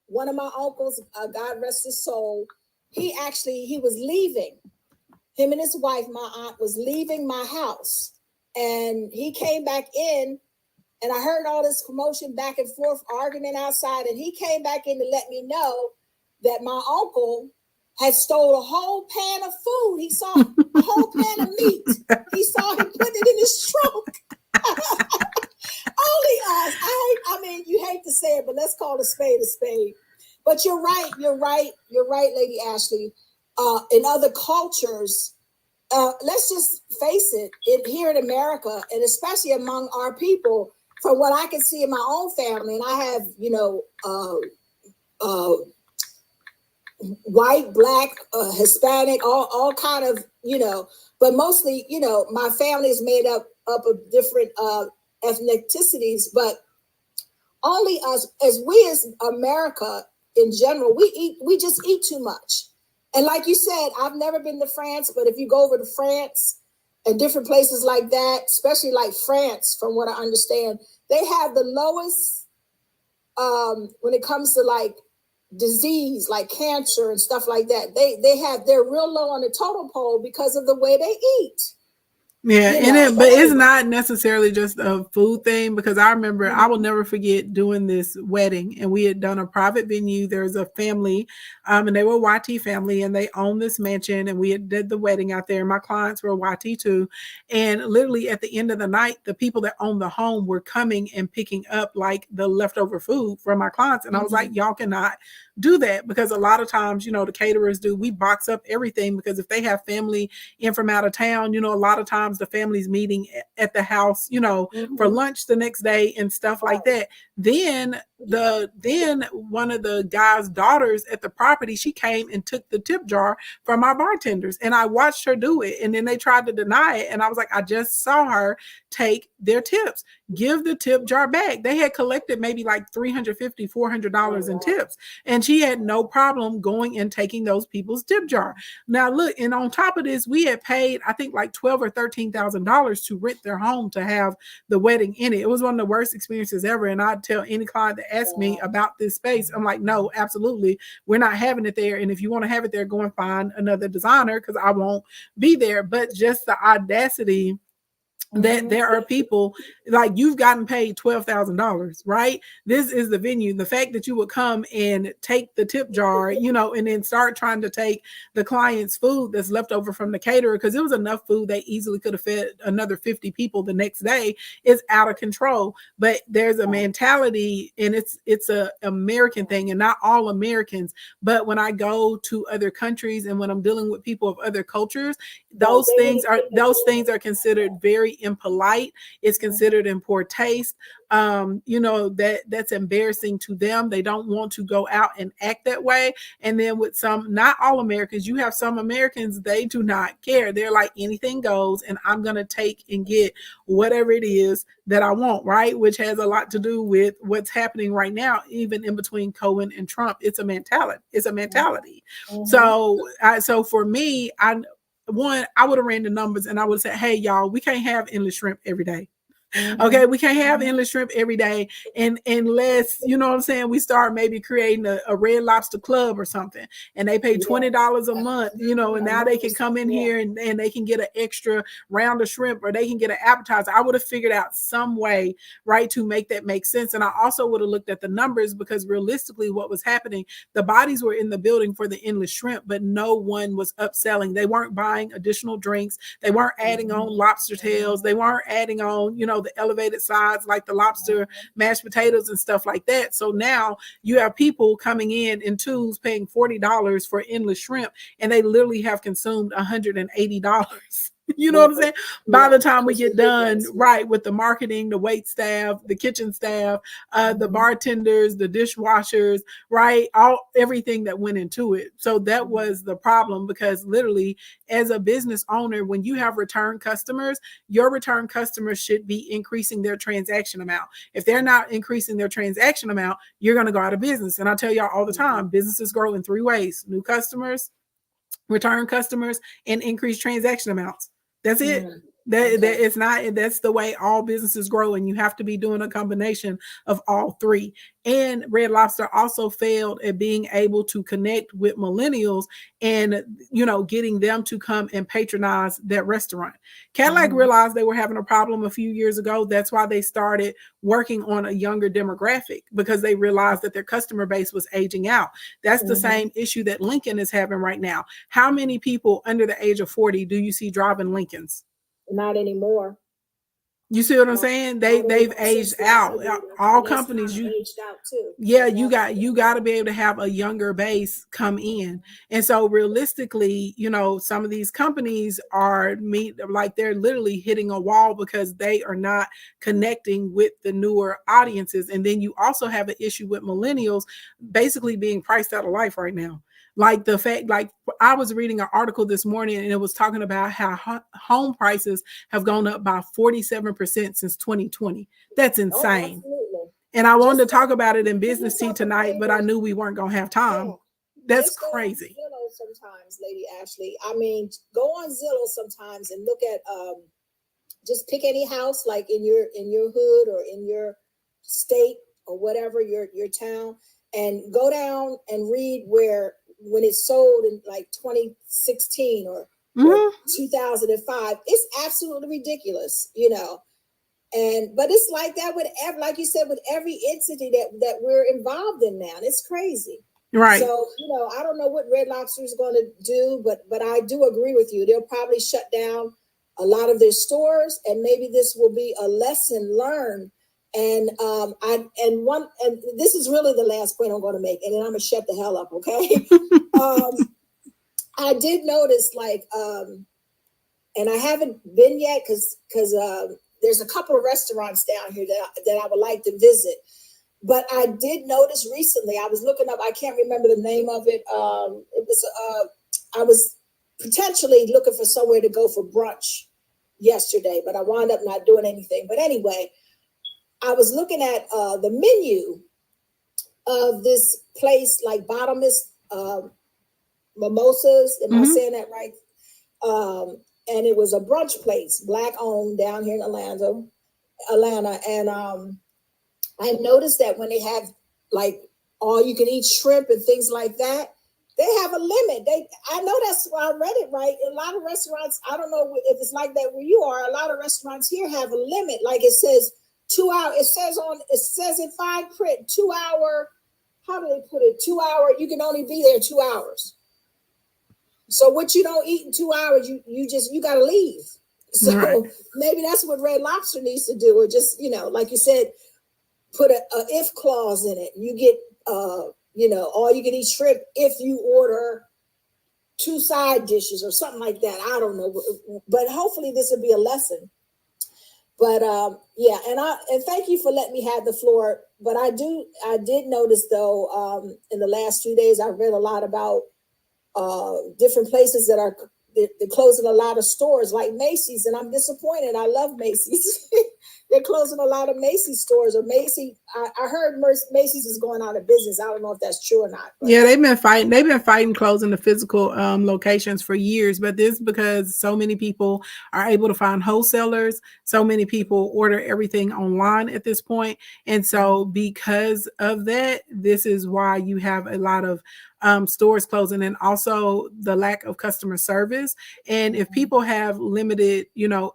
One of my uncles, God rest his soul, he was leaving. Him and his wife, my aunt, was leaving my house, and he came back in, and I heard all this commotion, back and forth, argument outside, and he came back in to let me know that my uncle had stole a whole pan of food. He saw a whole pan of meat. He saw him put it in his trunk. Only us. I mean, you hate to say it, but let's call a spade a spade. But you're right, Lady Ashley. In other cultures, let's just face it, here in America, and especially among our people, from what I can see in my own family, and I have, white, black, Hispanic, all kind of, but mostly, my family is made up of different ethnicities, but only us, as America in general, we just eat too much. And like you said, I've never been to France, but if you go over to France and different places like that, especially like France, from what I understand, they have the lowest when it comes to like disease, like cancer and stuff like that. They're real low on the totem pole because of the way they eat. Yeah, but it's not necessarily just a food thing, because I remember, I will never forget doing this wedding, and we had done a private venue. There's a family, and they were a YT family, and they owned this mansion, and we had did the wedding out there. My clients were YT too, and literally at the end of the night, the people that owned the home were coming and picking up like the leftover food from my clients, and I was like, y'all cannot do that, because a lot of times, the caterers we box up everything, because if they have family in from out of town, a lot of times the family's meeting at the house, for lunch the next day and stuff like that. Then one of the guy's daughters at the property, she came and took the tip jar from our bartenders, and I watched her do it, and then they tried to deny it, and I was like, I just saw her take their tips. Give the tip jar back. They had collected maybe like $350, $400 in tips, and she had no problem going and taking those people's tip jar. Now look, and on top of this, we had paid, I think, like $12,000 or $13,000 to rent their home to have the wedding in it. It was one of the worst experiences ever, and I'd tell any client that asked me about this space, I'm like, no, absolutely, we're not having it there, and if you want to have it there, go and find another designer, because I won't be there. But just the audacity that there are people, like, you've gotten paid $12,000, right? This is the venue. The fact that you would come and take the tip jar, and then start trying to take the client's food that's left over from the caterer, because it was enough food they easily could have fed another 50 people the next day, is out of control. But there's a mentality, and it's a American thing, and not all Americans. But when I go to other countries and when I'm dealing with people of other cultures, those things are considered very impolite. It's considered in poor taste. That's embarrassing to them. They don't want to go out and act that way. And then with some, not all Americans, you have some Americans, they do not care. They're like, anything goes, and I'm going to take and get whatever it is that I want, right? Which has a lot to do with what's happening right now, even in between Cohen and Trump. It's a mentality. Mm-hmm. So for me, I would have ran the numbers, and I would say, hey, y'all, we can't have endless shrimp every day. Okay, we can't have endless shrimp every day, and unless, you know what I'm saying, we start maybe creating a Red Lobster club or something, and they pay $20 a month, you know, and now they can come in here and they can get an extra round of shrimp, or they can get an appetizer. I would have figured out some way, right, to make that make sense. And I also would have looked at the numbers, because realistically what was happening, the bodies were in the building for the endless shrimp, but no one was upselling. They weren't buying additional drinks. They weren't adding on lobster tails. They weren't adding on, you know, the elevated sides like the lobster mashed potatoes and stuff like that. So now you have people coming in twos paying $40 for endless shrimp, and they literally have consumed $180. You know what I'm saying? By the time we get done, right, with the marketing, the wait staff, the kitchen staff, the bartenders, the dishwashers, right, everything that went into it. So that was the problem, because literally, as a business owner, when you have return customers, your return customers should be increasing their transaction amount. If they're not increasing their transaction amount, you're going to go out of business. And I tell y'all all the time, businesses grow in 3 ways: new customers, return customers, and increased transaction amounts. That's it. That it's not, that's the way all businesses grow, and you have to be doing a combination of all 3. And Red Lobster also failed at being able to connect with millennials and, you know, getting them to come and patronize that restaurant. Cadillac realized they were having a problem a few years ago. That's why they started working on a younger demographic, because they realized that their customer base was aging out. That's the same issue that Lincoln is having right now. How many people under the age of 40 do you see driving Lincolns? Not anymore. You see what I'm saying? They've aged out. All companies, aged out too. Yeah, you got to be able to have a younger base come in. And so realistically, you know, some of these companies are like they're literally hitting a wall, because they are not connecting with the newer audiences. And then you also have an issue with millennials basically being priced out of life right now. Like the fact, like I was reading an article this morning, and it was talking about how home prices have gone up by 47% since 2020. That's insane. And I wanted to talk about it in Business Tea tonight, but I knew we weren't going to have time. That's crazy. Zillow sometimes, Lady Ashley. I mean, go on Zillow sometimes and look at just pick any house like in your hood or in your state or whatever, your town, and go down and read when it's sold in like 2016 or 2005. It's absolutely ridiculous, you know. But it's like that with like you said, with every entity that we're involved in now. It's crazy. Right. So, you know, I don't know what Red Lobster is going to do, but I do agree with you. They'll probably shut down a lot of their stores, and maybe this will be a lesson learned. And this is really the last point I'm going to make, and then I'm gonna shut the hell up, okay? I did notice, like, and I haven't been yet because there's a couple of restaurants down here that I would like to visit. But I did notice recently, I was looking up, I can't remember the name of it. I was potentially looking for somewhere to go for brunch yesterday, but I wound up not doing anything. But anyway, I was looking at the menu of this place, like Bottomless Mimosas. Am I saying that right? And it was a brunch place, Black owned, down here in Atlanta. And I noticed that when they have like all you can eat shrimp and things like that, they have a limit. I know that's why I read it right. A lot of restaurants, I don't know if it's like that where you are. A lot of restaurants here have a limit. Like it says 2 hours. It says in fine print 2 hour. How do they put it? 2 hour. You can only be there 2 hours. So what you don't eat in 2 hours, you got to leave. So maybe that's what Red Lobster needs to do, or just, you know, like you said, put a if clause in it. You get, all you can eat shrimp if you order 2 side dishes or something like that. I don't know, but hopefully this will be a lesson. But and thank you for letting me have the floor. But I did notice though, in the last few days, I've read a lot about different places that are they're closing a lot of stores like Macy's, and I'm disappointed. I love Macy's. they're closing a lot of Macy's stores, or Macy's. I heard Macy's is going out of business. I don't know if that's true or not. But. Yeah, they've been fighting closing the physical locations for years, but this is because so many people are able to find wholesalers. So many people order everything online at this point. And so because of that, this is why you have a lot of stores closing, and also the lack of customer service. And if people have limited,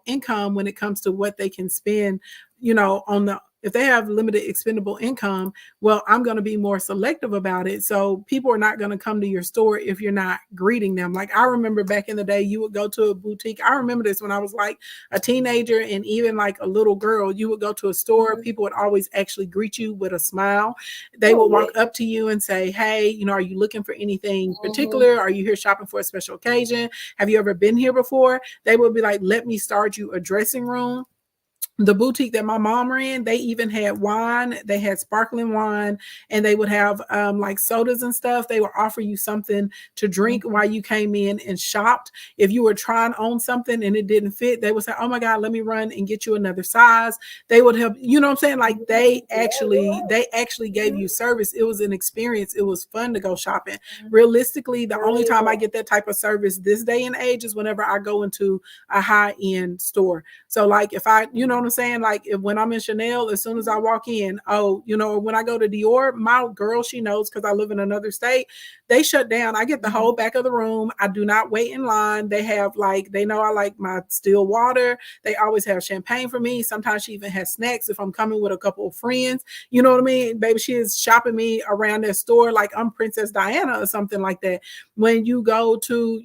income when it comes to what they can spend, if they have limited expendable income, well, I'm going to be more selective about it. So people are not going to come to your store if you're not greeting them. Like I remember back in the day, you would go to a boutique. I remember this when I was like a teenager and even like a little girl. You would go to a store. People would always actually greet you with a smile. They would walk up to you and say, hey, are you looking for anything particular? Are you here shopping for a special occasion? Have you ever been here before? They would be like, let me start you a dressing room. The boutique that my mom ran, they even had wine. They had sparkling wine, and they would have like sodas and stuff. They would offer you something to drink while you came in and shopped. If you were trying on something and it didn't fit, they would say, oh my God, let me run and get you another size. They would help, you know what I'm saying? Like they actually gave you service. It was an experience. It was fun to go shopping. Realistically, the only time I get that type of service this day and age is whenever I go into a high-end store. So like if I, you know what I'm saying? Like when I'm in Chanel, as soon as I walk in, when I go to Dior, my girl, she knows because I live in another state, they shut down. I get the whole back of the room. I do not wait in line. They have they know I like my still water. They always have champagne for me. Sometimes she even has snacks if I'm coming with a couple of friends. You know what I mean? Baby, she is shopping me around that store like I'm Princess Diana or something like that. When you go to,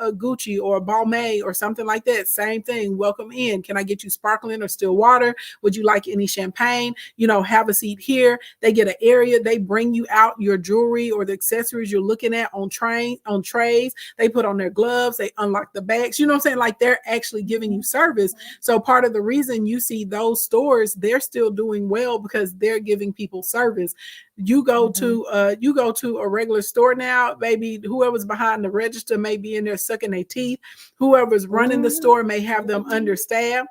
a Gucci or a Balmain or something like that, same thing. Welcome in. Can I get you sparkling or still water? Would you like any champagne? Have a seat here. They get an area. They bring you out your jewelry or the accessories you're looking at on trays. They put on their gloves. They unlock the bags. You know what I'm saying? Like they're actually giving you service. So part of the reason you see those stores, they're still doing well because they're giving people service. You go to a regular store now, baby, whoever's behind the register may be in there sucking their teeth. Whoever's running the store may have them understaffed.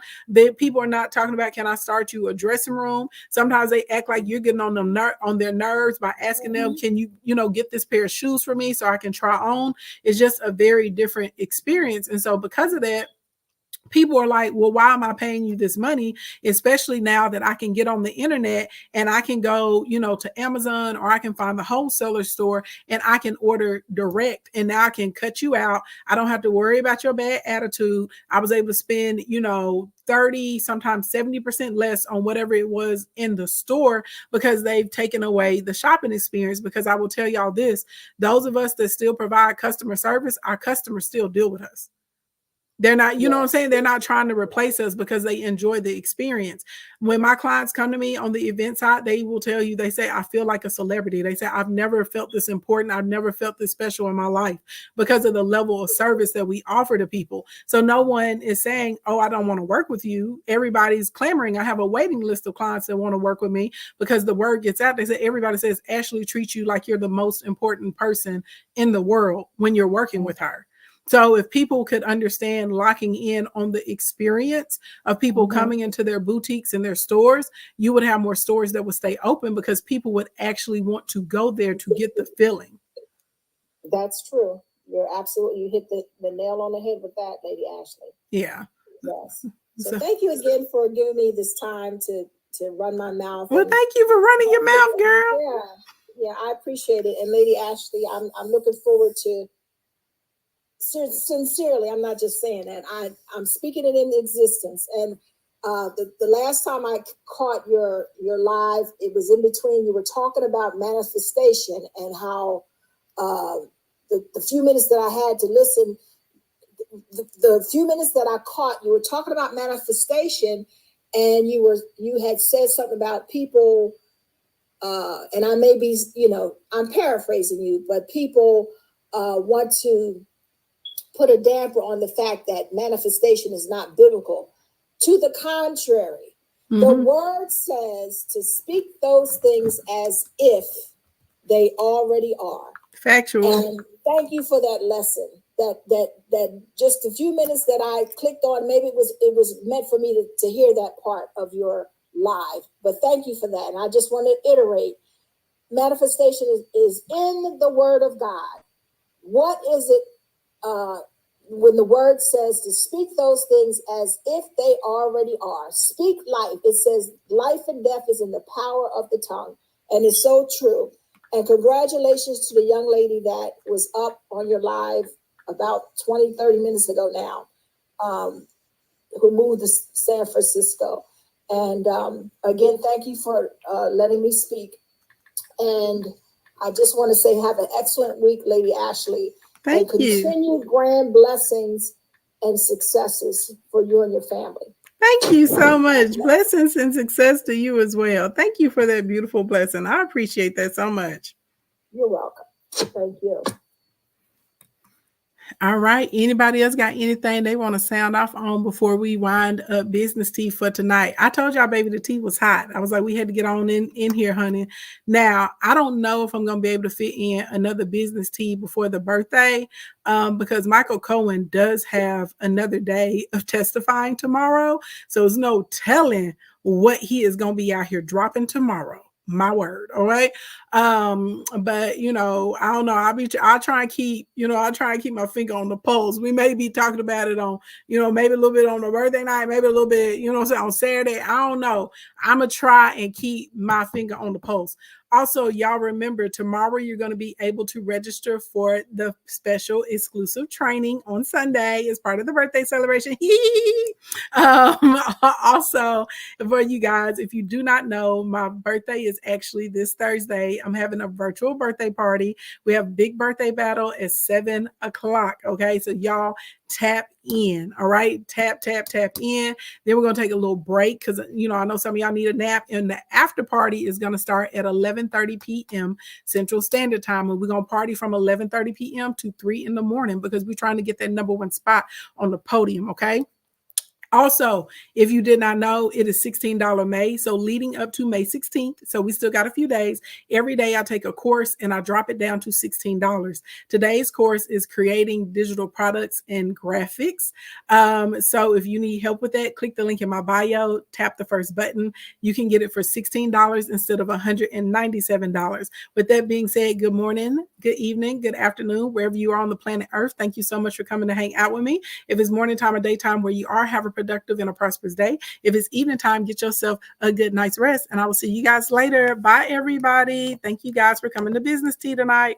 People are not talking about, can I start you a dressing room? Sometimes they act like you're getting on them on their nerves by asking them, can you, get this pair of shoes for me so I can try on? It's just a very different experience. And so because of that, people are like, well, why am I paying you this money? Especially now that I can get on the internet and I can go, to Amazon, or I can find the wholesaler store and I can order direct, and now I can cut you out. I don't have to worry about your bad attitude. I was able to spend, 30, sometimes 70% less on whatever it was in the store because they've taken away the shopping experience. Because I will tell y'all this, those of us that still provide customer service, our customers still deal with us. They're not, you know what I'm saying? They're not trying to replace us because they enjoy the experience. When my clients come to me on the event side, they will tell you, they say, I feel like a celebrity. They say, I've never felt this important. I've never felt this special in my life because of the level of service that we offer to people. So no one is saying, oh, I don't want to work with you. Everybody's clamoring. I have a waiting list of clients that want to work with me because the word gets out. They say, everybody says, Ashley treats you like you're the most important person in the world when you're working with her. So if people could understand locking in on the experience of people coming into their boutiques and their stores, you would have more stores that would stay open because people would actually want to go there to get the feeling. That's true. You hit the nail on the head with that, Lady Ashley. Yeah. Yes. So thank you again for giving me this time to run my mouth. Well, thank you for running your mouth, girl. Yeah, I appreciate it. And Lady Ashley, I'm looking forward to, sincerely, I'm not just saying that, I'm speaking it into existence. And the last time I caught your live, it was in between. You were talking about manifestation and how the few minutes that I had to listen, the few minutes that I caught, you were talking about manifestation, and you had said something about people, and I may be, I'm paraphrasing you, but people want to put a damper on the fact that manifestation is not biblical. To the contrary, the word says to speak those things as if they already are. Factual. And thank you for that lesson. that just a few minutes that I clicked on, maybe it was meant for me to hear that part of your live. But thank you for that. And I just want to iterate, manifestation is in the word of God. What is it when the word says to speak those things as if they already are? Speak life. It says life and death is in the power of the tongue. And it's so true. And congratulations to the young lady that was up on your live about 20, 30 minutes ago now, who moved to San Francisco. And again, thank you for letting me speak. And I just want to say have an excellent week, Lady Ashley. Thank you. Continued grand blessings and successes for you and your family. Thank you so much. Blessings and success to you as well. Thank you for that beautiful blessing. I appreciate that so much. You're welcome. Thank you. All right. Anybody else got anything they want to sound off on before we wind up business tea for tonight? I told y'all, baby, the tea was hot. I was like, we had to get on in here, honey. Now, I don't know if I'm going to be able to fit in another business tea before the birthday because Michael Cohen does have another day of testifying tomorrow. So there's no telling what he is going to be out here dropping tomorrow. My word. All right. But I don't know. I'll try and keep my finger on the pulse. We may be talking about it on, maybe a little bit on the birthday night, maybe a little bit, on Saturday. I don't know. I'm gonna try and keep my finger on the pulse. Also, y'all remember tomorrow you're going to be able to register for the special exclusive training on Sunday as part of the birthday celebration. Also, for you guys, if you do not know, my birthday is actually this Thursday. I'm having a virtual birthday party. We have big birthday battle at 7:00. Okay, so y'all tap in. All right, tap in. Then we're gonna take a little break because I know some of y'all need a nap, and the after party is gonna start at 11:30 p.m. Central Standard Time, and we're gonna party from 11:30 p.m. to 3 in the morning because we're trying to get that number one spot on the podium. Okay. Also, if you did not know, it is $16 May. So leading up to May 16th, so we still got a few days. Every day I take a course and I drop it down to $16. Today's course is creating digital products and graphics. So if you need help with that, click the link in my bio, tap the first button. You can get it for $16 instead of $197. With that being said, good morning, good evening, good afternoon, wherever you are on the planet Earth. Thank you so much for coming to hang out with me. If it's morning time or daytime where you are, have a productive and a prosperous day. If it's evening time, get yourself a good night's rest, and I will see you guys later. Bye, everybody. Thank you guys for coming to business tea tonight.